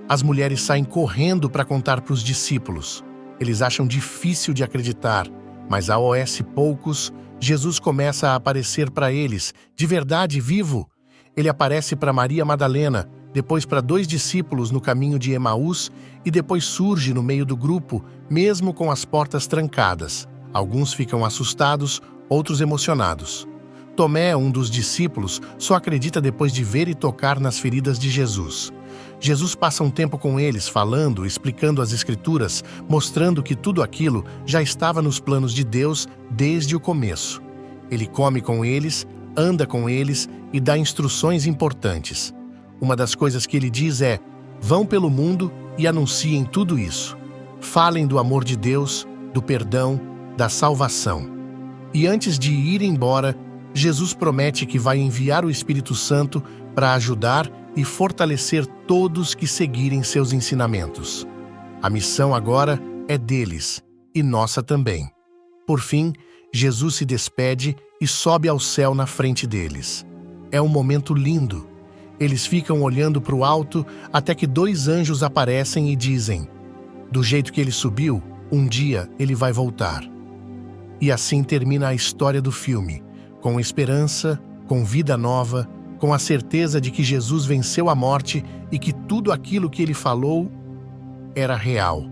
As mulheres saem correndo para contar para os discípulos. Eles acham difícil de acreditar, mas a poucos, Jesus começa a aparecer para eles, de verdade, vivo. Ele aparece para Maria Madalena, depois para 2 discípulos no caminho de Emaús e depois surge no meio do grupo, mesmo com as portas trancadas. Alguns ficam assustados, outros emocionados. Tomé, um dos discípulos, só acredita depois de ver e tocar nas feridas de Jesus. Jesus passa um tempo com eles, falando, explicando as Escrituras, mostrando que tudo aquilo já estava nos planos de Deus desde o começo. Ele come com eles, anda com eles e dá instruções importantes. Uma das coisas que ele diz é: vão pelo mundo e anunciem tudo isso. Falem do amor de Deus, do perdão, da salvação. E antes de ir embora, Jesus promete que vai enviar o Espírito Santo para ajudar e fortalecer todos que seguirem seus ensinamentos. A missão agora é deles e nossa também. Por fim, Jesus se despede e sobe ao céu na frente deles. É um momento lindo. Eles ficam olhando para o alto até que 2 anjos aparecem e dizem: do jeito que ele subiu, um dia ele vai voltar. E assim termina a história do filme, com esperança, com vida nova, com a certeza de que Jesus venceu a morte e que tudo aquilo que ele falou era real.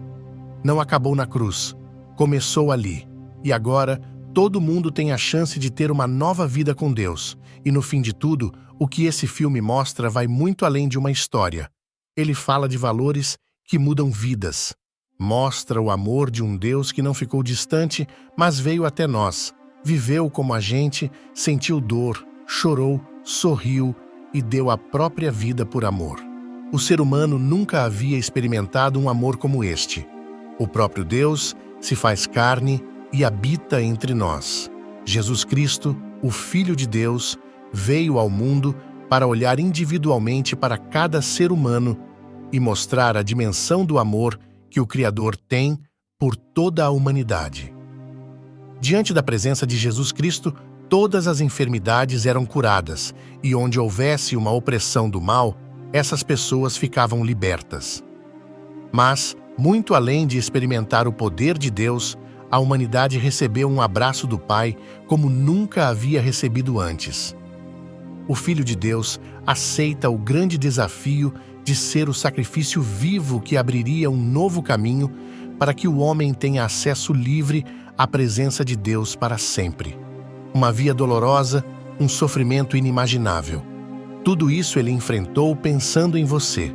Não acabou na cruz, começou ali. E agora, todo mundo tem a chance de ter uma nova vida com Deus. E no fim de tudo, o que esse filme mostra vai muito além de uma história. Ele fala de valores que mudam vidas. Mostra o amor de um Deus que não ficou distante, mas veio até nós. Viveu como a gente, sentiu dor, chorou, sorriu e deu a própria vida por amor. O ser humano nunca havia experimentado um amor como este. O próprio Deus se faz carne e habita entre nós. Jesus Cristo, o Filho de Deus, veio ao mundo para olhar individualmente para cada ser humano e mostrar a dimensão do amor que o Criador tem por toda a humanidade. Diante da presença de Jesus Cristo, todas as enfermidades eram curadas, e onde houvesse uma opressão do mal, essas pessoas ficavam libertas. Mas, muito além de experimentar o poder de Deus, a humanidade recebeu um abraço do Pai como nunca havia recebido antes. O Filho de Deus aceita o grande desafio de ser o sacrifício vivo que abriria um novo caminho para que o homem tenha acesso livre à presença de Deus para sempre. Uma via dolorosa, um sofrimento inimaginável. Tudo isso ele enfrentou pensando em você.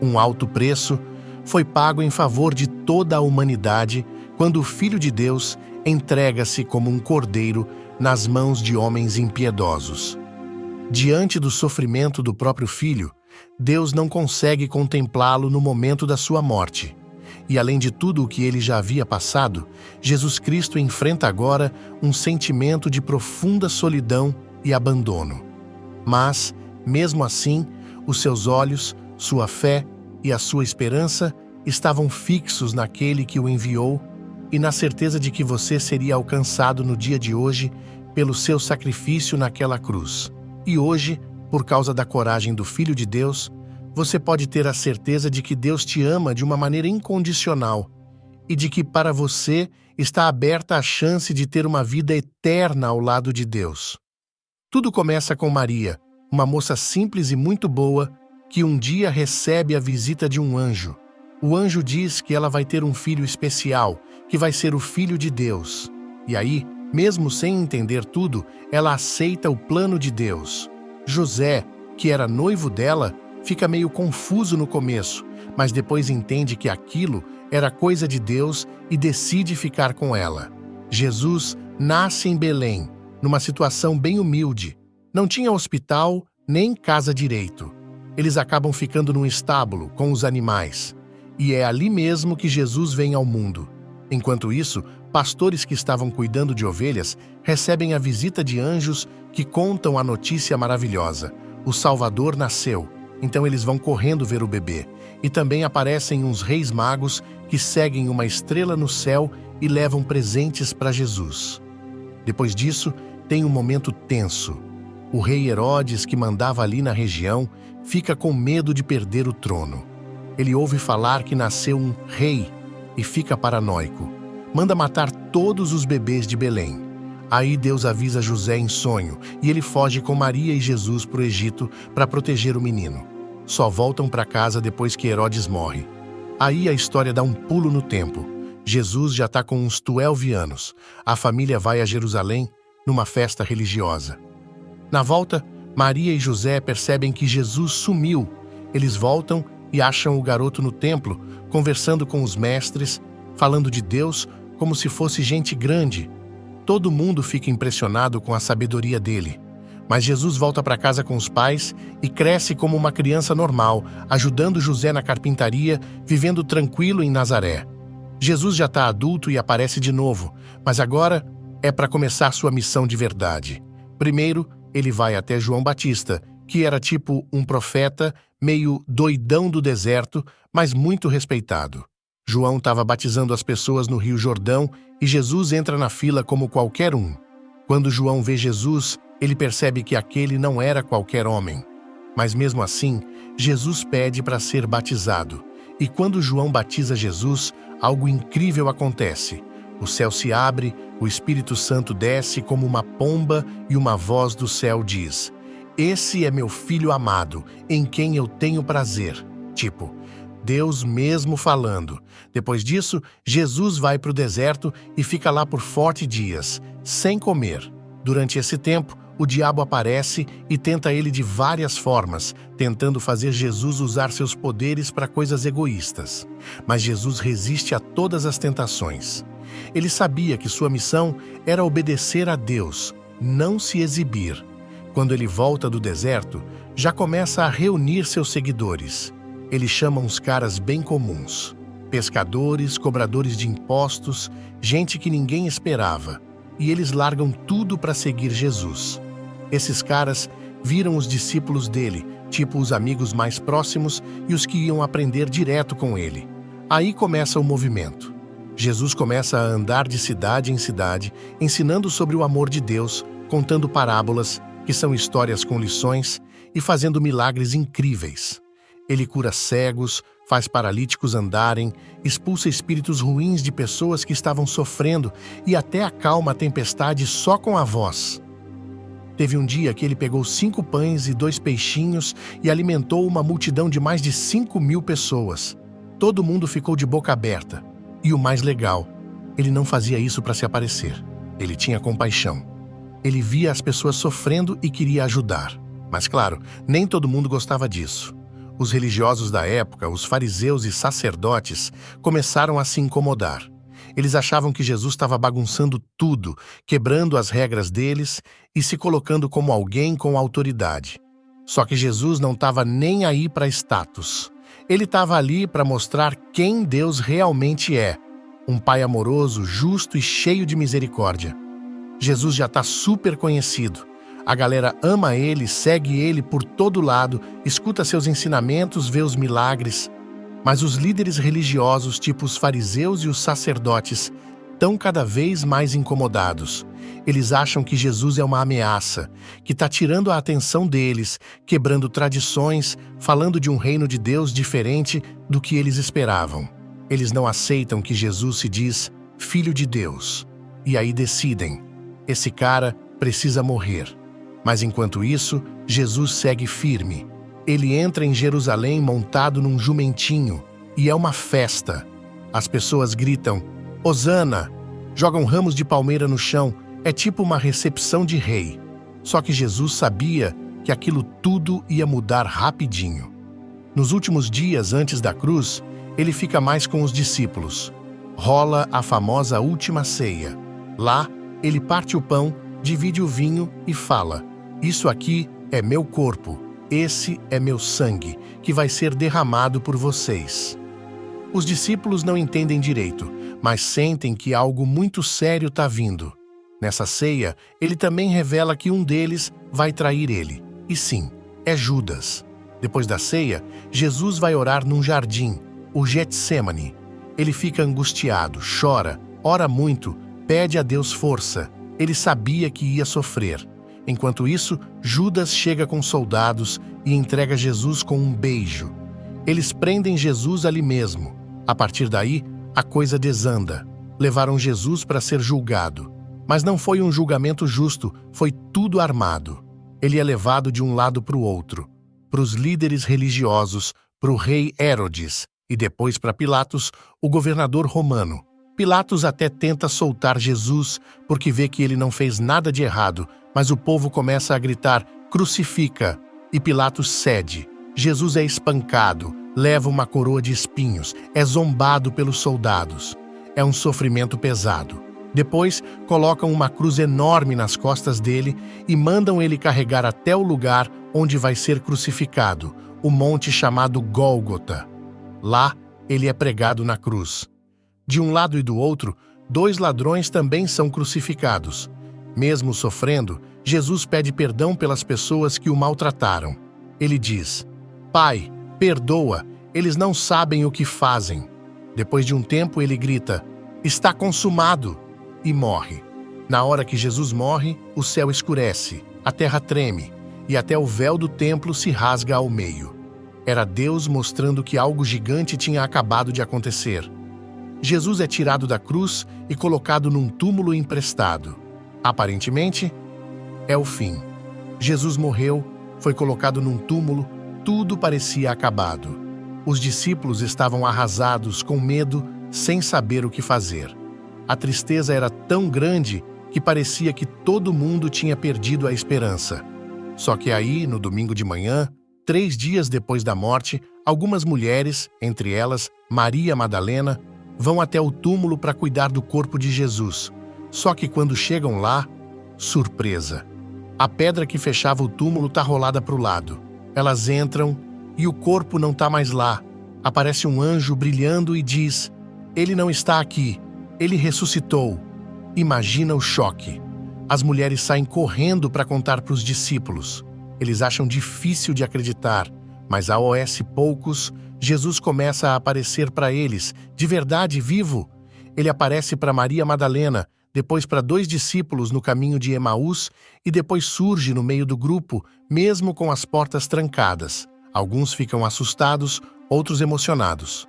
Um alto preço foi pago em favor de toda a humanidade quando o Filho de Deus entrega-se como um cordeiro nas mãos de homens impiedosos. Diante do sofrimento do próprio Filho, Deus não consegue contemplá-lo no momento da sua morte. E além de tudo o que ele já havia passado, Jesus Cristo enfrenta agora um sentimento de profunda solidão e abandono. Mas, mesmo assim, os seus olhos, sua fé e a sua esperança estavam fixos naquele que o enviou e na certeza de que você seria alcançado no dia de hoje pelo seu sacrifício naquela cruz. E hoje, por causa da coragem do Filho de Deus, você pode ter a certeza de que Deus te ama de uma maneira incondicional e de que para você está aberta a chance de ter uma vida eterna ao lado de Deus. Tudo começa com Maria, uma moça simples e muito boa, que um dia recebe a visita de um anjo. O anjo diz que ela vai ter um filho especial, que vai ser o Filho de Deus. E aí, mesmo sem entender tudo, ela aceita o plano de Deus. José, que era noivo dela, fica meio confuso no começo, mas depois entende que aquilo era coisa de Deus e decide ficar com ela. Jesus nasce em Belém, numa situação bem humilde. Não tinha hospital nem casa direito. Eles acabam ficando num estábulo com os animais. E é ali mesmo que Jesus vem ao mundo. Enquanto isso, pastores que estavam cuidando de ovelhas recebem a visita de anjos que contam a notícia maravilhosa. O Salvador nasceu. Então eles vão correndo ver o bebê. E também aparecem uns reis magos que seguem uma estrela no céu e levam presentes para Jesus. Depois disso, tem um momento tenso. O rei Herodes, que mandava ali na região, fica com medo de perder o trono. Ele ouve falar que nasceu um rei e fica paranoico. Manda matar todos os bebês de Belém. Aí Deus avisa José em sonho e ele foge com Maria e Jesus para o Egito para proteger o menino. Só voltam para casa depois que Herodes morre. Aí a história dá um pulo no tempo. Jesus já está com uns 12 anos. A família vai a Jerusalém numa festa religiosa. Na volta, Maria e José percebem que Jesus sumiu. Eles voltam e acham o garoto no templo, conversando com os mestres, falando de Deus como se fosse gente grande. Todo mundo fica impressionado com a sabedoria dele. Mas Jesus volta para casa com os pais e cresce como uma criança normal, ajudando José na carpintaria, vivendo tranquilo em Nazaré. Jesus já está adulto e aparece de novo, mas agora é para começar sua missão de verdade. Primeiro, ele vai até João Batista, que era tipo um profeta, meio doidão do deserto, mas muito respeitado. João estava batizando as pessoas no Rio Jordão e Jesus entra na fila como qualquer um. Quando João vê Jesus, ele percebe que aquele não era qualquer homem. Mas mesmo assim, Jesus pede para ser batizado. E quando João batiza Jesus, algo incrível acontece. O céu se abre, o Espírito Santo desce como uma pomba e uma voz do céu diz: "Esse é meu filho amado, em quem eu tenho prazer." Tipo, Deus mesmo falando. Depois disso, Jesus vai para o deserto e fica lá por 40 dias, sem comer. Durante esse tempo, o diabo aparece e tenta ele de várias formas, tentando fazer Jesus usar seus poderes para coisas egoístas. Mas Jesus resiste a todas as tentações. Ele sabia que sua missão era obedecer a Deus, não se exibir. Quando ele volta do deserto, já começa a reunir seus seguidores. Ele chama uns caras bem comuns: pescadores, cobradores de impostos, gente que ninguém esperava. E eles largam tudo para seguir Jesus. Esses caras viram os discípulos dele, tipo os amigos mais próximos e os que iam aprender direto com ele. Aí começa o movimento. Jesus começa a andar de cidade em cidade, ensinando sobre o amor de Deus, contando parábolas, que são histórias com lições, e fazendo milagres incríveis. Ele cura cegos, faz paralíticos andarem, expulsa espíritos ruins de pessoas que estavam sofrendo e até acalma a tempestade só com a voz. Teve um dia que ele pegou 5 pães e 2 peixinhos e alimentou uma multidão de mais de 5.000 pessoas. Todo mundo ficou de boca aberta. E o mais legal, ele não fazia isso para se aparecer. Ele tinha compaixão. Ele via as pessoas sofrendo e queria ajudar. Mas claro, nem todo mundo gostava disso. Os religiosos da época, os fariseus e sacerdotes, começaram a se incomodar. Eles achavam que Jesus estava bagunçando tudo, quebrando as regras deles e se colocando como alguém com autoridade. Só que Jesus não estava nem aí para status. Ele estava ali para mostrar quem Deus realmente é: um pai amoroso, justo e cheio de misericórdia. Jesus já está super conhecido. A galera ama ele, segue ele por todo lado, escuta seus ensinamentos, vê os milagres. Mas os líderes religiosos, tipo os fariseus e os sacerdotes, estão cada vez mais incomodados. Eles acham que Jesus é uma ameaça, que está tirando a atenção deles, quebrando tradições, falando de um reino de Deus diferente do que eles esperavam. Eles não aceitam que Jesus se diz Filho de Deus. E aí decidem: esse cara precisa morrer. Mas enquanto isso, Jesus segue firme. Ele entra em Jerusalém montado num jumentinho, e é uma festa. As pessoas gritam: "Hosana!", jogam ramos de palmeira no chão, é tipo uma recepção de rei. Só que Jesus sabia que aquilo tudo ia mudar rapidinho. Nos últimos dias antes da cruz, ele fica mais com os discípulos. Rola a famosa última ceia. Lá, ele parte o pão, divide o vinho e fala: "Isso aqui é meu corpo. Esse é meu sangue, que vai ser derramado por vocês." Os discípulos não entendem direito, mas sentem que algo muito sério está vindo. Nessa ceia, ele também revela que um deles vai trair ele. E sim, é Judas. Depois da ceia, Jesus vai orar num jardim, o Getsêmani. Ele fica angustiado, chora, ora muito, pede a Deus força. Ele sabia que ia sofrer. Enquanto isso, Judas chega com soldados e entrega Jesus com um beijo. Eles prendem Jesus ali mesmo. A partir daí, a coisa desanda. Levaram Jesus para ser julgado. Mas não foi um julgamento justo, foi tudo armado. Ele é levado de um lado para o outro, para os líderes religiosos, para o rei Herodes e depois para Pilatos, o governador romano. Pilatos até tenta soltar Jesus, porque vê que ele não fez nada de errado, mas o povo começa a gritar: "Crucifica!" E Pilatos cede. Jesus é espancado, leva uma coroa de espinhos, é zombado pelos soldados. É um sofrimento pesado. Depois, colocam uma cruz enorme nas costas dele e mandam ele carregar até o lugar onde vai ser crucificado, o monte chamado Gólgota. Lá, ele é pregado na cruz. De um lado e do outro, 2 ladrões também são crucificados. Mesmo sofrendo, Jesus pede perdão pelas pessoas que o maltrataram. Ele diz: "Pai, perdoa, eles não sabem o que fazem." Depois de um tempo, ele grita: "Está consumado!" e morre. Na hora que Jesus morre, o céu escurece, a terra treme, e até o véu do templo se rasga ao meio. Era Deus mostrando que algo gigante tinha acabado de acontecer. Jesus é tirado da cruz e colocado num túmulo emprestado. Aparentemente, é o fim. Jesus morreu, foi colocado num túmulo, tudo parecia acabado. Os discípulos estavam arrasados, com medo, sem saber o que fazer. A tristeza era tão grande que parecia que todo mundo tinha perdido a esperança. Só que aí, no domingo de manhã, 3 dias depois da morte, algumas mulheres, entre elas Maria Madalena, vão até o túmulo para cuidar do corpo de Jesus. Só que quando chegam lá, surpresa! A pedra que fechava o túmulo está rolada para o lado. Elas entram e o corpo não está mais lá. Aparece um anjo brilhando e diz: "Ele não está aqui, ele ressuscitou." Imagina o choque. As mulheres saem correndo para contar para os discípulos. Eles acham difícil de acreditar, mas ao poucos, Jesus começa a aparecer para eles, de verdade vivo. Ele aparece para Maria Madalena, depois para 2 discípulos no caminho de Emaús e depois surge no meio do grupo, mesmo com as portas trancadas. Alguns ficam assustados, outros emocionados.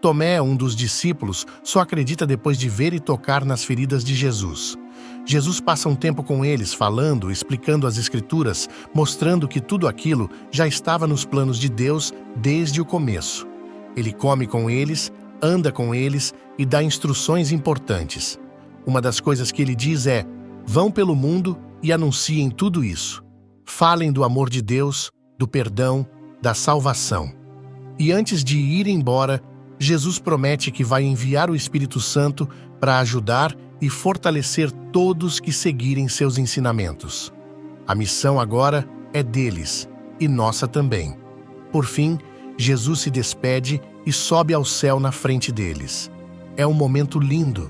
Tomé, um dos discípulos, só acredita depois de ver e tocar nas feridas de Jesus. Jesus passa um tempo com eles, falando, explicando as Escrituras, mostrando que tudo aquilo já estava nos planos de Deus desde o começo. Ele come com eles, anda com eles e dá instruções importantes. Uma das coisas que ele diz é: "Vão pelo mundo e anunciem tudo isso. Falem do amor de Deus, do perdão, da salvação." E antes de ir embora, Jesus promete que vai enviar o Espírito Santo para ajudar e fortalecer todos que seguirem seus ensinamentos. A missão agora é deles e nossa também. Por fim, Jesus se despede e sobe ao céu na frente deles. É um momento lindo.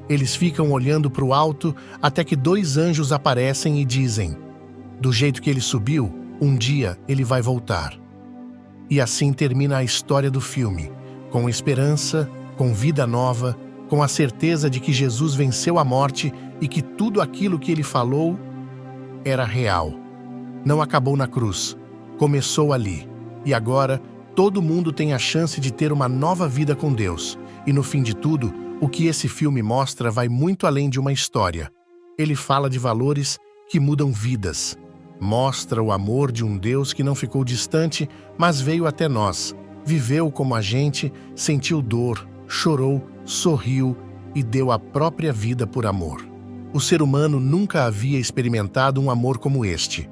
Eles ficam olhando para o alto até que 2 anjos aparecem e dizem: "Do jeito que ele subiu, um dia ele vai voltar." E assim termina a história do filme, com esperança, com vida nova, com a certeza de que Jesus venceu a morte e que tudo aquilo que ele falou era real. Não acabou na cruz, começou ali. E agora, todo mundo tem a chance de ter uma nova vida com Deus. E no fim de tudo, o que esse filme mostra vai muito além de uma história. Ele fala de valores que mudam vidas. Mostra o amor de um Deus que não ficou distante, mas veio até nós. Viveu como a gente, sentiu dor, chorou, sorriu e deu a própria vida por amor. O ser humano nunca havia experimentado um amor como este.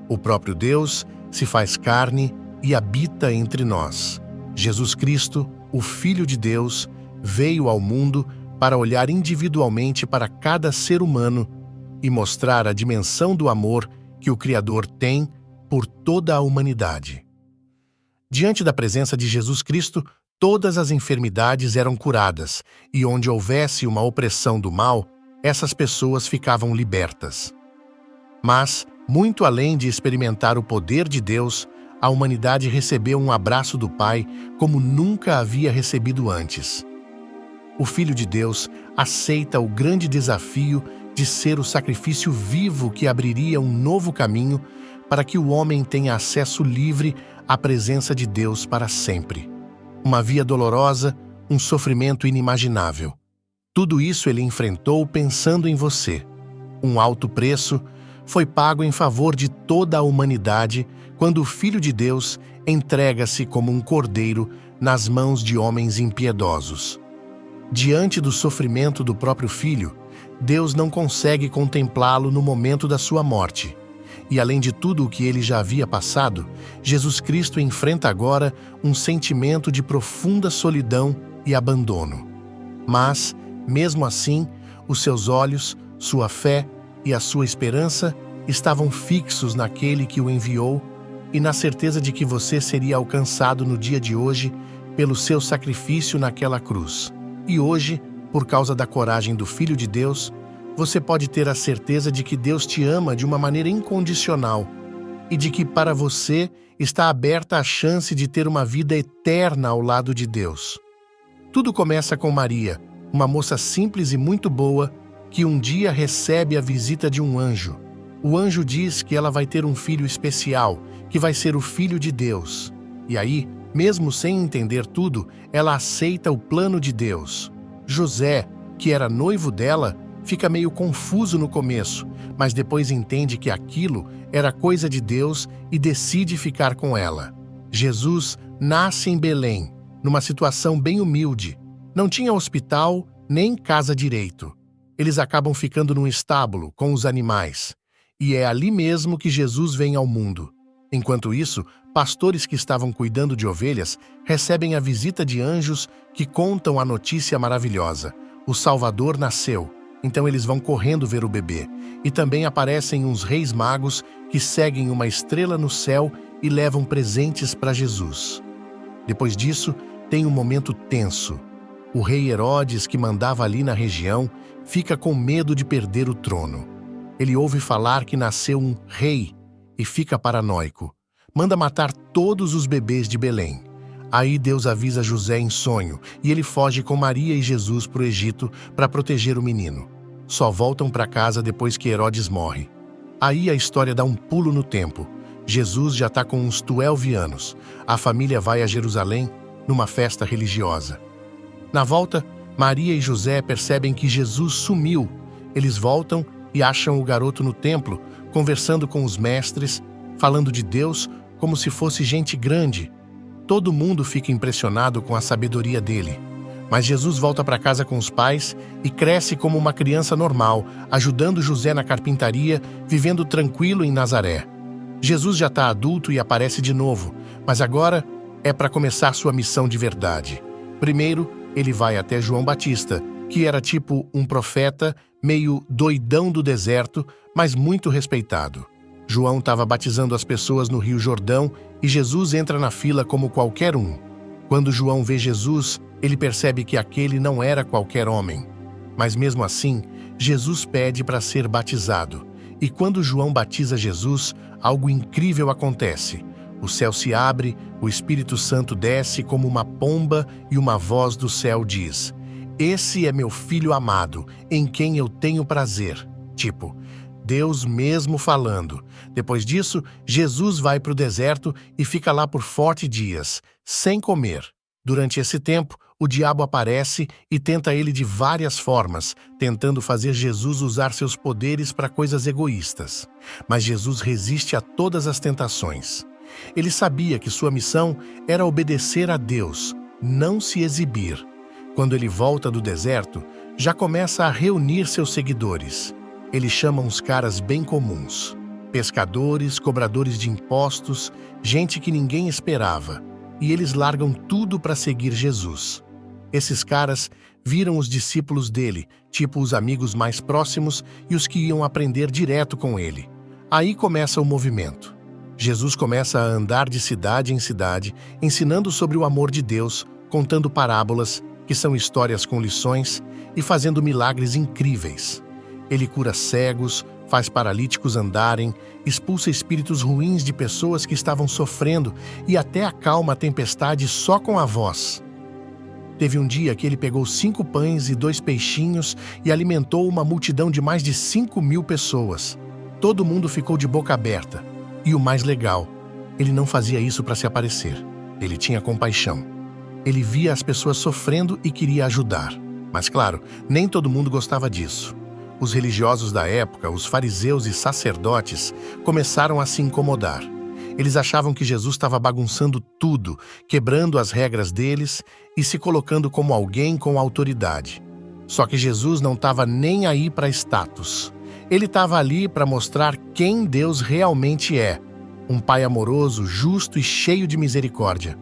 O próprio Deus se faz carne e habita entre nós. Jesus Cristo, o Filho de Deus, veio ao mundo para olhar individualmente para cada ser humano e mostrar a dimensão do amor que o Criador tem por toda a humanidade. Diante da presença de Jesus Cristo, todas as enfermidades eram curadas, e onde houvesse uma opressão do mal, essas pessoas ficavam libertas. Mas, muito além de experimentar o poder de Deus, a humanidade recebeu um abraço do Pai como nunca havia recebido antes. O Filho de Deus aceita o grande desafio de ser o sacrifício vivo que abriria um novo caminho para que o homem tenha acesso livre à presença de Deus para sempre. Uma via dolorosa, um sofrimento inimaginável. Tudo isso ele enfrentou pensando em você. Um alto preço foi pago em favor de toda a humanidade quando o Filho de Deus entrega-se como um cordeiro nas mãos de homens impiedosos. Diante do sofrimento do próprio filho, Deus não consegue contemplá-lo no momento da sua morte. E além de tudo o que ele já havia passado, Jesus Cristo enfrenta agora um sentimento de profunda solidão e abandono. Mas, mesmo assim, os seus olhos, sua fé e a sua esperança estavam fixos naquele que o enviou e na certeza de que você seria alcançado no dia de hoje pelo seu sacrifício naquela cruz. E hoje, por causa da coragem do Filho de Deus, você pode ter a certeza de que Deus te ama de uma maneira incondicional e de que para você está aberta a chance de ter uma vida eterna ao lado de Deus. Tudo começa com Maria, uma moça simples e muito boa, que um dia recebe a visita de um anjo. O anjo diz que ela vai ter um filho especial, que vai ser o Filho de Deus. E aí, mesmo sem entender tudo, ela aceita o plano de Deus. José, que era noivo dela, fica meio confuso no começo, mas depois entende que aquilo era coisa de Deus e decide ficar com ela. Jesus nasce em Belém, numa situação bem humilde. Não tinha hospital nem casa direito. Eles acabam ficando num estábulo com os animais. E é ali mesmo que Jesus vem ao mundo. Enquanto isso, pastores que estavam cuidando de ovelhas recebem a visita de anjos que contam a notícia maravilhosa. O Salvador nasceu. Então eles vão correndo ver o bebê. E também aparecem uns reis magos que seguem uma estrela no céu e levam presentes para Jesus. Depois disso, tem um momento tenso. O rei Herodes, que mandava ali na região, fica com medo de perder o trono. Ele ouve falar que nasceu um rei e fica paranoico. Manda matar todos os bebês de Belém. Aí Deus avisa José em sonho e ele foge com Maria e Jesus para o Egito para proteger o menino. Só voltam para casa depois que Herodes morre. Aí a história dá um pulo no tempo. Jesus já está com uns 12 anos. A família vai a Jerusalém numa festa religiosa. Na volta, Maria e José percebem que Jesus sumiu. Eles voltam e acham o garoto no templo, conversando com os mestres, falando de Deus como se fosse gente grande. Todo mundo fica impressionado com a sabedoria dele. Mas Jesus volta para casa com os pais e cresce como uma criança normal, ajudando José na carpintaria, vivendo tranquilo em Nazaré. Jesus já está adulto e aparece de novo, mas agora é para começar sua missão de verdade. Primeiro, ele vai até João Batista, que era tipo um profeta, meio doidão do deserto, mas muito respeitado. João estava batizando as pessoas no Rio Jordão e Jesus entra na fila como qualquer um. Quando João vê Jesus, ele percebe que aquele não era qualquer homem. Mas mesmo assim, Jesus pede para ser batizado. E quando João batiza Jesus, algo incrível acontece. O céu se abre, o Espírito Santo desce como uma pomba e uma voz do céu diz: "Esse é meu filho amado, em quem eu tenho prazer." Tipo, Deus mesmo falando. Depois disso, Jesus vai para o deserto e fica lá por 40 dias, sem comer. Durante esse tempo, o diabo aparece e tenta ele de várias formas, tentando fazer Jesus usar seus poderes para coisas egoístas. Mas Jesus resiste a todas as tentações. Ele sabia que sua missão era obedecer a Deus, não se exibir. Quando ele volta do deserto, já começa a reunir seus seguidores. Ele chama uns caras bem comuns. Pescadores, cobradores de impostos, gente que ninguém esperava. E eles largam tudo para seguir Jesus. Esses caras viram os discípulos dele, tipo os amigos mais próximos e os que iam aprender direto com ele. Aí começa o movimento. Jesus começa a andar de cidade em cidade, ensinando sobre o amor de Deus, contando parábolas, que são histórias com lições, e fazendo milagres incríveis. Ele cura cegos, faz paralíticos andarem, expulsa espíritos ruins de pessoas que estavam sofrendo e até acalma a tempestade só com a voz. Teve um dia que ele pegou 5 pães e 2 peixinhos e alimentou uma multidão de mais de 5.000 pessoas. Todo mundo ficou de boca aberta. E o mais legal, ele não fazia isso para se aparecer. Ele tinha compaixão. Ele via as pessoas sofrendo e queria ajudar. Mas claro, nem todo mundo gostava disso. Os religiosos da época, os fariseus e sacerdotes, começaram a se incomodar. Eles achavam que Jesus estava bagunçando tudo, quebrando as regras deles e se colocando como alguém com autoridade. Só que Jesus não estava nem aí para status. Ele estava ali para mostrar quem Deus realmente é. Um pai amoroso, justo e cheio de misericórdia.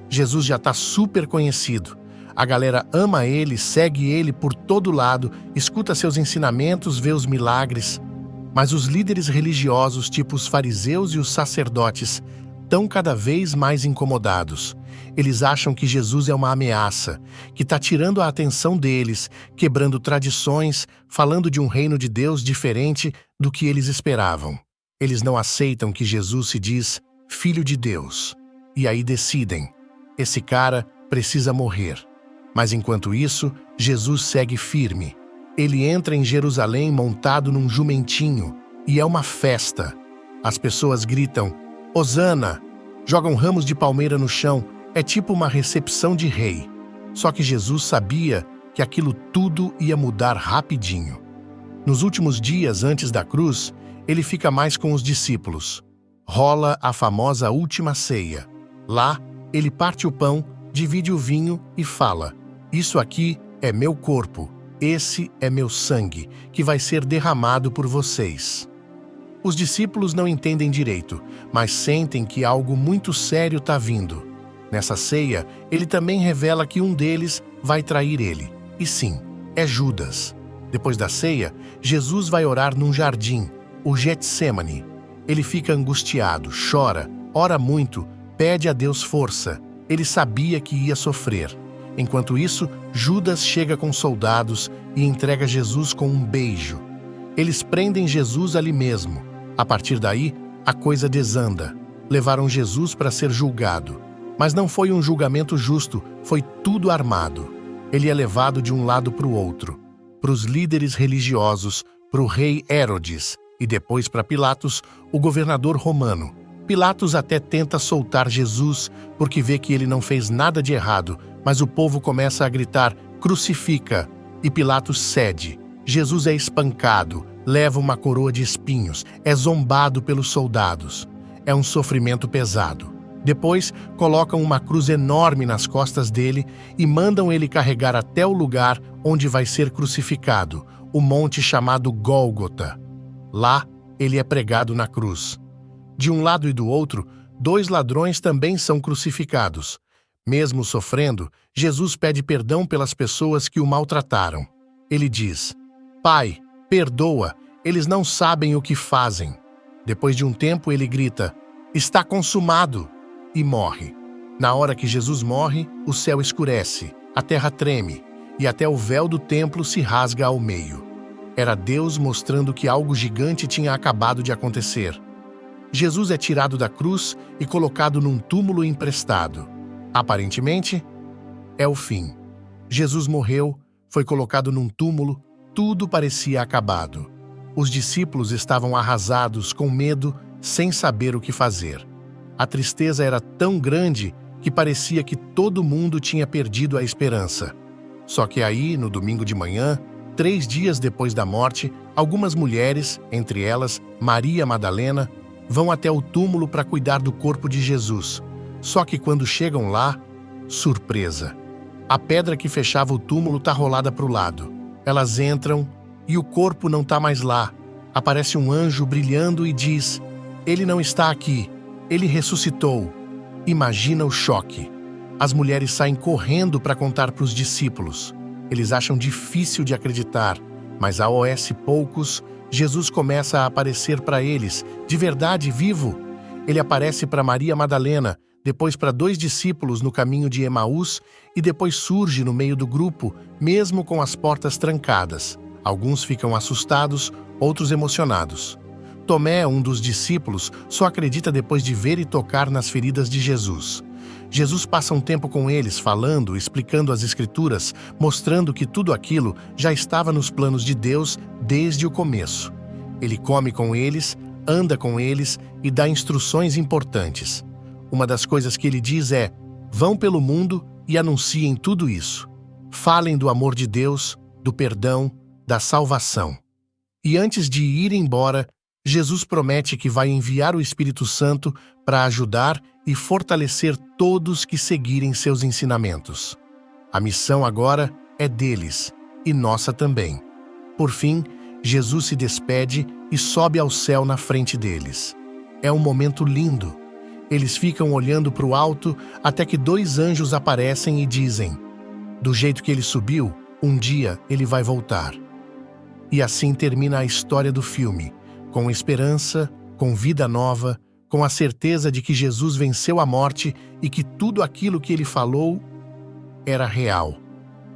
Jesus já está super conhecido. A galera ama ele, segue ele por todo lado, escuta seus ensinamentos, vê os milagres. Mas os líderes religiosos, tipo os fariseus e os sacerdotes, estão cada vez mais incomodados. Eles acham que Jesus é uma ameaça, que está tirando a atenção deles, quebrando tradições, falando de um reino de Deus diferente do que eles esperavam. Eles não aceitam que Jesus se diz Filho de Deus. E aí decidem, esse cara precisa morrer. Mas enquanto isso, Jesus segue firme. Ele entra em Jerusalém montado num jumentinho, e é uma festa. As pessoas gritam, Hosana! Jogam ramos de palmeira no chão, é tipo uma recepção de rei. Só que Jesus sabia que aquilo tudo ia mudar rapidinho. Nos últimos dias antes da cruz, ele fica mais com os discípulos. Rola a famosa última ceia. Lá, ele parte o pão, divide o vinho e fala, isso aqui é meu corpo, esse é meu sangue, que vai ser derramado por vocês. Os discípulos não entendem direito, mas sentem que algo muito sério está vindo. Nessa ceia, ele também revela que um deles vai trair ele. E sim, é Judas. Depois da ceia, Jesus vai orar num jardim, o Getsemane. Ele fica angustiado, chora, ora muito, pede a Deus força. Ele sabia que ia sofrer. Enquanto isso, Judas chega com soldados e entrega Jesus com um beijo. Eles prendem Jesus ali mesmo. A partir daí, a coisa desanda. Levaram Jesus para ser julgado. Mas não foi um julgamento justo, foi tudo armado. Ele é levado de um lado para o outro. Para os líderes religiosos, para o rei Herodes e depois para Pilatos, o governador romano. Pilatos até tenta soltar Jesus porque vê que ele não fez nada de errado, mas o povo começa a gritar, crucifica, e Pilatos cede. Jesus é espancado, leva uma coroa de espinhos, é zombado pelos soldados. É um sofrimento pesado. Depois, colocam uma cruz enorme nas costas dele e mandam ele carregar até o lugar onde vai ser crucificado, o monte chamado Gólgota. Lá, ele é pregado na cruz. De um lado e do outro, 2 ladrões também são crucificados. Mesmo sofrendo, Jesus pede perdão pelas pessoas que o maltrataram. Ele diz, Pai, perdoa, eles não sabem o que fazem. Depois de um tempo, ele grita, está consumado, e morre. Na hora que Jesus morre, o céu escurece, a terra treme, e até o véu do templo se rasga ao meio. Era Deus mostrando que algo gigante tinha acabado de acontecer. Jesus é tirado da cruz e colocado num túmulo emprestado. Aparentemente, é o fim. Jesus morreu, foi colocado num túmulo, tudo parecia acabado. Os discípulos estavam arrasados, com medo, sem saber o que fazer. A tristeza era tão grande que parecia que todo mundo tinha perdido a esperança. Só que aí, no domingo de manhã, 3 dias depois da morte, algumas mulheres, entre elas Maria Madalena, vão até o túmulo para cuidar do corpo de Jesus. Só que quando chegam lá, surpresa. A pedra que fechava o túmulo está rolada para o lado. Elas entram e o corpo não está mais lá. Aparece um anjo brilhando e diz, ele não está aqui, ele ressuscitou. Imagina o choque. As mulheres saem correndo para contar para os discípulos. Eles acham difícil de acreditar, mas ao poucos, Jesus começa a aparecer para eles, de verdade vivo. Ele aparece para Maria Madalena, depois para 2 discípulos no caminho de Emaús e depois surge no meio do grupo, mesmo com as portas trancadas. Alguns ficam assustados, outros emocionados. Tomé, um dos discípulos, só acredita depois de ver e tocar nas feridas de Jesus. Jesus passa um tempo com eles, falando, explicando as Escrituras, mostrando que tudo aquilo já estava nos planos de Deus desde o começo. Ele come com eles, anda com eles e dá instruções importantes. Uma das coisas que ele diz é, vão pelo mundo e anunciem tudo isso. Falem do amor de Deus, do perdão, da salvação. E antes de ir embora, Jesus promete que vai enviar o Espírito Santo para ajudar e fortalecer todos que seguirem seus ensinamentos. A missão agora é deles e nossa também. Por fim, Jesus se despede e sobe ao céu na frente deles. É um momento lindo. Eles ficam olhando para o alto até que 2 anjos aparecem e dizem: do jeito que ele subiu, um dia ele vai voltar. E assim termina a história do filme, com esperança, com vida nova, com a certeza de que Jesus venceu a morte e que tudo aquilo que ele falou era real.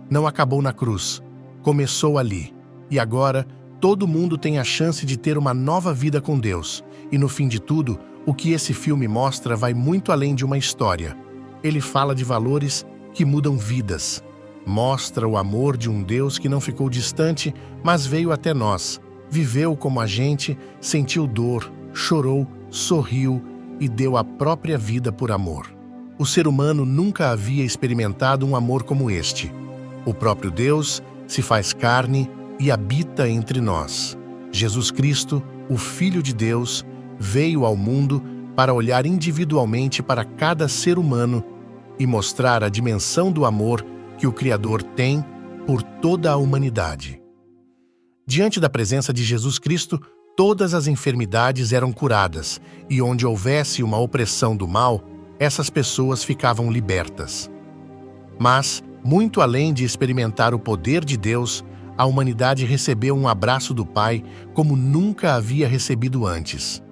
Não acabou na cruz, começou ali. E agora, todo mundo tem a chance de ter uma nova vida com Deus. E no fim de tudo, o que esse filme mostra vai muito além de uma história. Ele fala de valores que mudam vidas. Mostra o amor de um Deus que não ficou distante, mas veio até nós. Viveu como a gente, sentiu dor, chorou, sorriu e deu a própria vida por amor. O ser humano nunca havia experimentado um amor como este. O próprio Deus se faz carne e habita entre nós. Jesus Cristo, o Filho de Deus, veio ao mundo para olhar individualmente para cada ser humano e mostrar a dimensão do amor que o Criador tem por toda a humanidade. Diante da presença de Jesus Cristo, todas as enfermidades eram curadas, e onde houvesse uma opressão do mal, essas pessoas ficavam libertas. Mas, muito além de experimentar o poder de Deus, a humanidade recebeu um abraço do Pai como nunca havia recebido antes.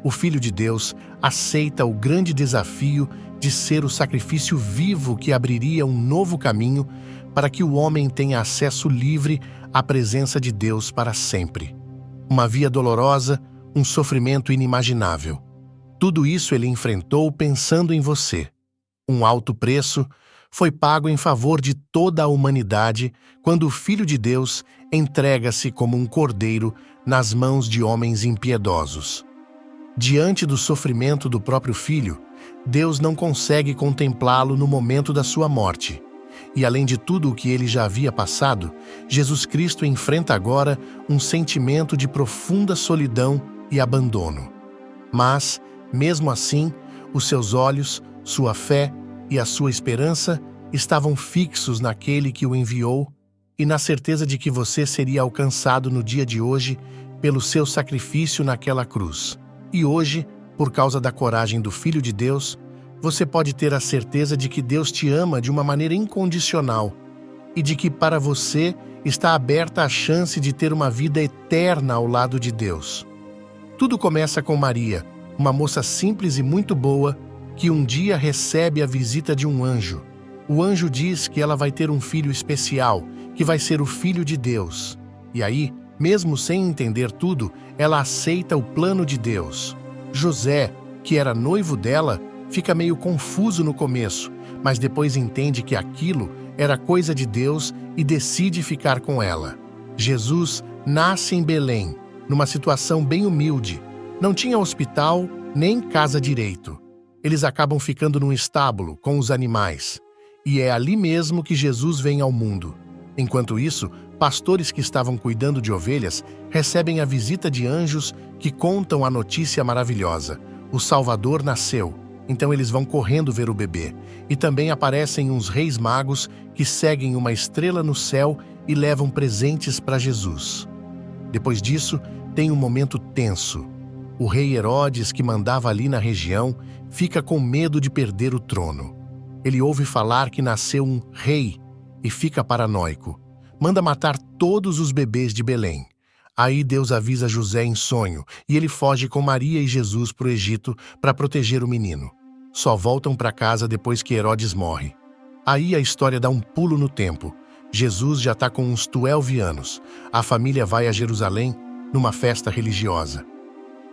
O Filho de Deus aceita o grande desafio de ser o sacrifício vivo que abriria um novo caminho para que o homem tenha acesso livre à presença de Deus para sempre. Uma via dolorosa, um sofrimento inimaginável. Tudo isso ele enfrentou pensando em você. Um alto preço foi pago em favor de toda a humanidade quando o Filho de Deus entrega-se como um cordeiro nas mãos de homens impiedosos. Diante do sofrimento do próprio Filho, Deus não consegue contemplá-lo no momento da sua morte. E além de tudo o que ele já havia passado, Jesus Cristo enfrenta agora um sentimento de profunda solidão e abandono. Mas, mesmo assim, os seus olhos, sua fé e a sua esperança estavam fixos naquele que o enviou e na certeza de que você seria alcançado no dia de hoje pelo seu sacrifício naquela cruz. E hoje, por causa da coragem do Filho de Deus, você pode ter a certeza de que Deus te ama de uma maneira incondicional e de que para você está aberta a chance de ter uma vida eterna ao lado de Deus. Tudo começa com Maria, uma moça simples e muito boa, que um dia recebe a visita de um anjo. O anjo diz que ela vai ter um filho especial, que vai ser o Filho de Deus. E aí, mesmo sem entender tudo, ela aceita o plano de Deus. José, que era noivo dela, fica meio confuso no começo, mas depois entende que aquilo era coisa de Deus e decide ficar com ela. Jesus nasce em Belém, numa situação bem humilde. Não tinha hospital nem casa direito. Eles acabam ficando num estábulo com os animais. E é ali mesmo que Jesus vem ao mundo. Enquanto isso, pastores que estavam cuidando de ovelhas recebem a visita de anjos que contam a notícia maravilhosa. O Salvador nasceu. Então eles vão correndo ver o bebê. E também aparecem uns reis magos que seguem uma estrela no céu e levam presentes para Jesus. Depois disso, tem um momento tenso. O rei Herodes, que mandava ali na região, fica com medo de perder o trono. Ele ouve falar que nasceu um rei e fica paranoico. Manda matar todos os bebês de Belém. Aí Deus avisa José em sonho e ele foge com Maria e Jesus para o Egito para proteger o menino. Só voltam para casa depois que Herodes morre. Aí a história dá um pulo no tempo. Jesus já está com uns 12 anos. A família vai a Jerusalém numa festa religiosa.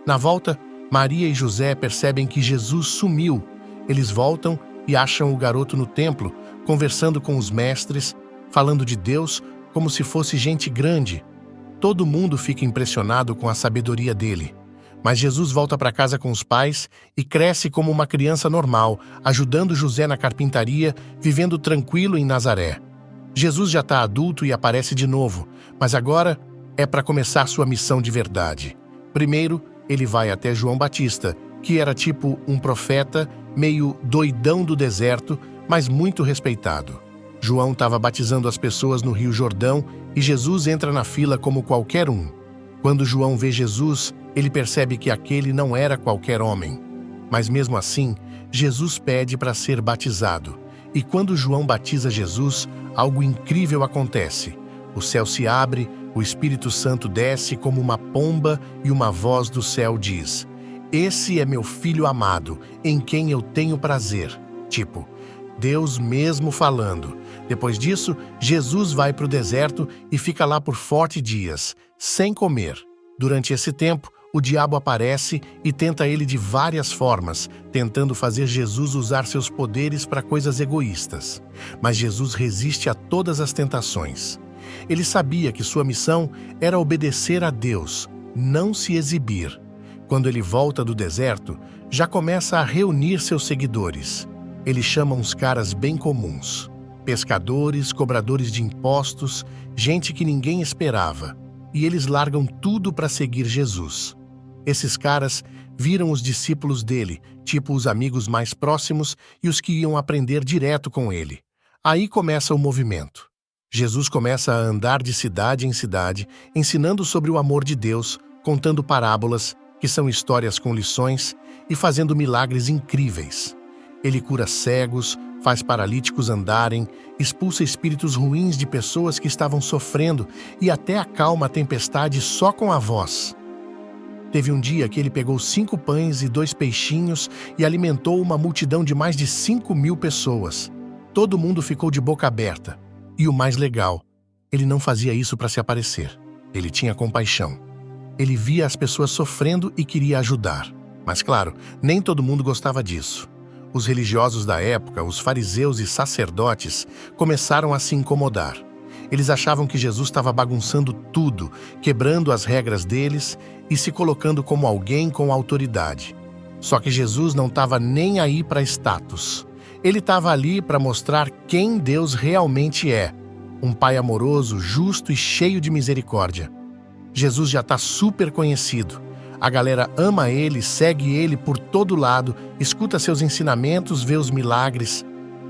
Na volta, Maria e José percebem que Jesus sumiu. Eles voltam e acham o garoto no templo, conversando com os mestres, falando de Deus como se fosse gente grande. Todo mundo fica impressionado com a sabedoria dele. Mas Jesus volta para casa com os pais e cresce como uma criança normal, ajudando José na carpintaria, vivendo tranquilo em Nazaré. Jesus já está adulto e aparece de novo, mas agora é para começar sua missão de verdade. Primeiro, ele vai até João Batista, que era tipo um profeta, meio doidão do deserto, mas muito respeitado. João estava batizando as pessoas no Rio Jordão e Jesus entra na fila como qualquer um. Quando João vê Jesus, ele percebe que aquele não era qualquer homem. Mas mesmo assim, Jesus pede para ser batizado. E quando João batiza Jesus, algo incrível acontece. O céu se abre, o Espírito Santo desce como uma pomba e uma voz do céu diz: "Esse é meu filho amado, em quem eu tenho prazer." Tipo, Deus mesmo falando. Depois disso, Jesus vai para o deserto e fica lá por fortes dias, sem comer. Durante esse tempo, o diabo aparece e tenta ele de várias formas, tentando fazer Jesus usar seus poderes para coisas egoístas. Mas Jesus resiste a todas as tentações. Ele sabia que sua missão era obedecer a Deus, não se exibir. Quando ele volta do deserto, já começa a reunir seus seguidores. Ele chama uns caras bem comuns: pescadores, cobradores de impostos, gente que ninguém esperava. E eles largam tudo para seguir Jesus. Esses caras viram os discípulos dele, tipo os amigos mais próximos e os que iam aprender direto com ele. Aí começa o movimento. Jesus começa a andar de cidade em cidade, ensinando sobre o amor de Deus, contando parábolas, que são histórias com lições, e fazendo milagres incríveis. Ele cura cegos, faz paralíticos andarem, expulsa espíritos ruins de pessoas que estavam sofrendo e até acalma a tempestade só com a voz. Teve um dia que ele pegou 5 pães e 2 peixinhos e alimentou uma multidão de mais de 5.000 pessoas. Todo mundo ficou de boca aberta. E o mais legal, ele não fazia isso para se aparecer. Ele tinha compaixão. Ele via as pessoas sofrendo e queria ajudar. Mas claro, nem todo mundo gostava disso. Os religiosos da época, os fariseus e sacerdotes, começaram a se incomodar. Eles achavam que Jesus estava bagunçando tudo, quebrando as regras deles e se colocando como alguém com autoridade. Só que Jesus não estava nem aí para status. Ele estava ali para mostrar quem Deus realmente é: um pai amoroso, justo e cheio de misericórdia. Jesus já está super conhecido. A galera ama ele, segue ele por todo lado, escuta seus ensinamentos, vê os milagres.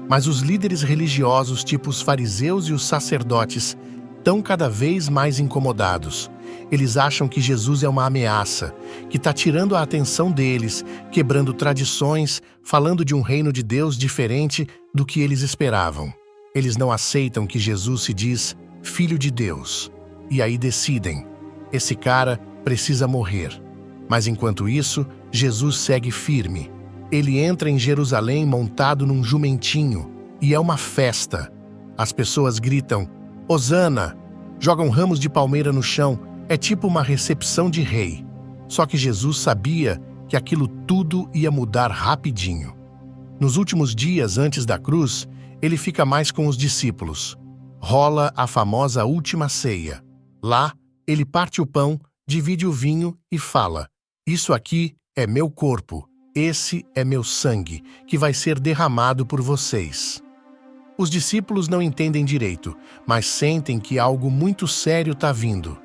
Mas os líderes religiosos, tipo os fariseus e os sacerdotes, estão cada vez mais incomodados. Eles acham que Jesus é uma ameaça, que está tirando a atenção deles, quebrando tradições, falando de um reino de Deus diferente do que eles esperavam. Eles não aceitam que Jesus se diz Filho de Deus. E aí decidem: esse cara precisa morrer. Mas enquanto isso, Jesus segue firme. Ele entra em Jerusalém montado num jumentinho, e é uma festa. As pessoas gritam: "Hosana!", jogam ramos de palmeira no chão, é tipo uma recepção de rei. Só que Jesus sabia que aquilo tudo ia mudar rapidinho. Nos últimos dias antes da cruz, ele fica mais com os discípulos. Rola a famosa última ceia. Lá, ele parte o pão, divide o vinho e fala: "Isso aqui é meu corpo. Esse é meu sangue, que vai ser derramado por vocês." Os discípulos não entendem direito, mas sentem que algo muito sério está vindo.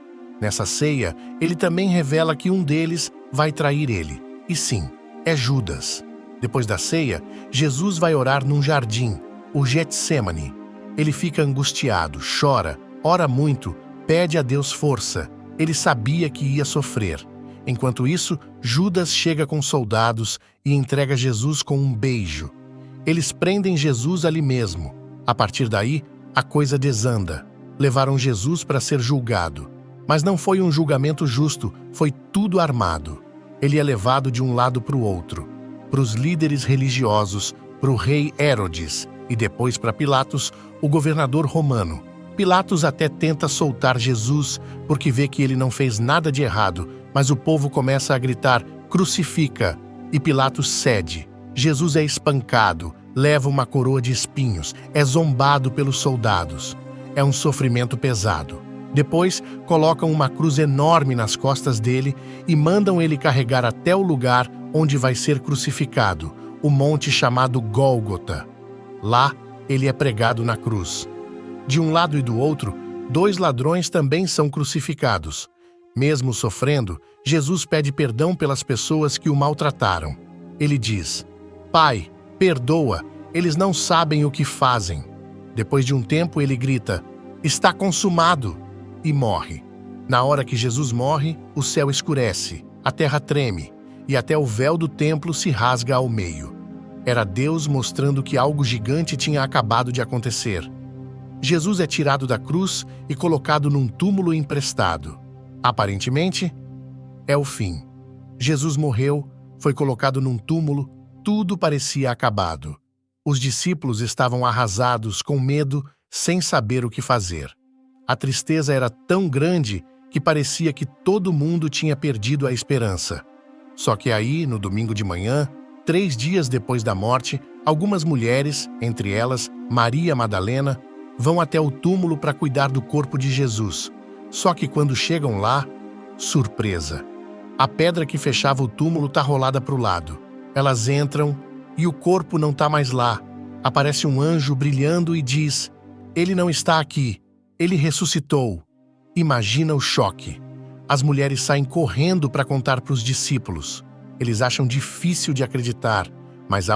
Nessa ceia, ele também revela que um deles vai trair ele. E sim, é Judas. Depois da ceia, Jesus vai orar num jardim, o Getsêmani. Ele fica angustiado, chora, ora muito, pede a Deus força. Ele sabia que ia sofrer. Enquanto isso, Judas chega com soldados e entrega Jesus com um beijo. Eles prendem Jesus ali mesmo. A partir daí, a coisa desanda. Levaram Jesus para ser julgado. Mas não foi um julgamento justo, foi tudo armado. Ele é levado de um lado para o outro. Para os líderes religiosos, para o rei Herodes e depois para Pilatos, o governador romano. Pilatos até tenta soltar Jesus porque vê que ele não fez nada de errado, mas o povo começa a gritar: "Crucifica!" E Pilatos cede. Jesus é espancado, leva uma coroa de espinhos, é zombado pelos soldados. É um sofrimento pesado. Depois, colocam uma cruz enorme nas costas dele e mandam ele carregar até o lugar onde vai ser crucificado, o monte chamado Gólgota. Lá, ele é pregado na cruz. De um lado e do outro, 2 ladrões também são crucificados. Mesmo sofrendo, Jesus pede perdão pelas pessoas que o maltrataram. Ele diz: Pai, perdoa, eles não sabem o que fazem. Depois de um tempo, ele grita: Está consumado! E morre. Na hora que Jesus morre, o céu escurece, a terra treme, e até o véu do templo se rasga ao meio. Era Deus mostrando que algo gigante tinha acabado de acontecer. Jesus é tirado da cruz e colocado num túmulo emprestado. Aparentemente, é o fim. Jesus morreu, foi colocado num túmulo, tudo parecia acabado. Os discípulos estavam arrasados, com medo, sem saber o que fazer. A tristeza era tão grande que parecia que todo mundo tinha perdido a esperança. Só que aí, no domingo de manhã, 3 dias depois da morte, algumas mulheres, entre elas Maria Madalena, vão até o túmulo para cuidar do corpo de Jesus. Só que quando chegam lá, surpresa! A pedra que fechava o túmulo está rolada para o lado. Elas entram e o corpo não está mais lá. Aparece um anjo brilhando e diz: Ele não está aqui, ele ressuscitou. Imagina o choque. As mulheres saem correndo para contar para os discípulos. Eles acham difícil de acreditar, mas a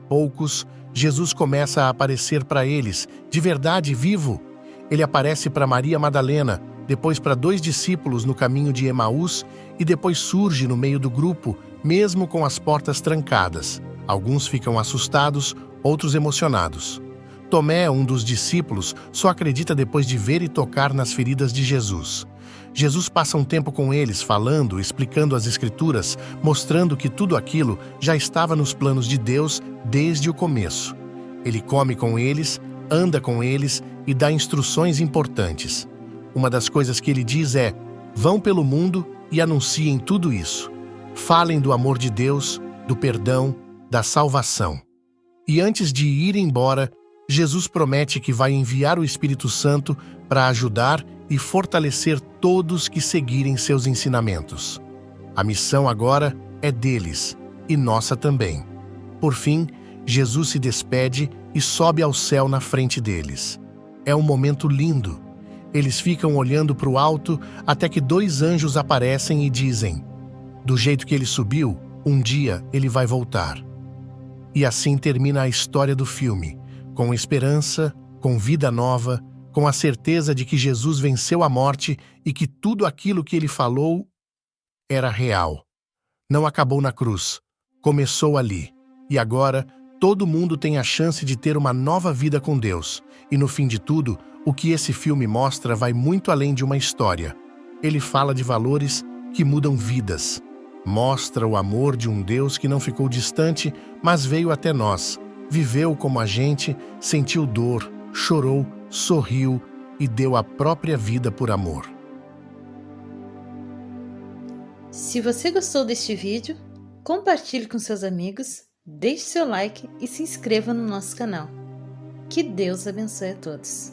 poucos, Jesus começa a aparecer para eles, de verdade vivo. Ele aparece para Maria Madalena, depois para 2 discípulos no caminho de Emaús e depois surge no meio do grupo, mesmo com as portas trancadas. Alguns ficam assustados, outros emocionados. Tomé, um dos discípulos, só acredita depois de ver e tocar nas feridas de Jesus. Jesus passa um tempo com eles, falando, explicando as Escrituras, mostrando que tudo aquilo já estava nos planos de Deus desde o começo. Ele come com eles, anda com eles e dá instruções importantes. Uma das coisas que ele diz é: vão pelo mundo e anunciem tudo isso. Falem do amor de Deus, do perdão, da salvação. E antes de ir embora, Jesus promete que vai enviar o Espírito Santo para ajudar e fortalecer todos que seguirem seus ensinamentos. A missão agora é deles e nossa também. Por fim, Jesus se despede e sobe ao céu na frente deles. É um momento lindo. Eles ficam olhando para o alto até que 2 anjos aparecem e dizem: do jeito que ele subiu, um dia ele vai voltar. E assim termina a história do filme, com esperança, com vida nova, com a certeza de que Jesus venceu a morte e que tudo aquilo que ele falou era real. Não acabou na cruz, começou ali. E agora, todo mundo tem a chance de ter uma nova vida com Deus. E no fim de tudo, o que esse filme mostra vai muito além de uma história. Ele fala de valores que mudam vidas. Mostra o amor de um Deus que não ficou distante, mas veio até nós. Viveu como a gente, sentiu dor, chorou, sorriu e deu a própria vida por amor. Se você gostou deste vídeo, compartilhe com seus amigos, deixe seu like e se inscreva no nosso canal. Que Deus abençoe a todos.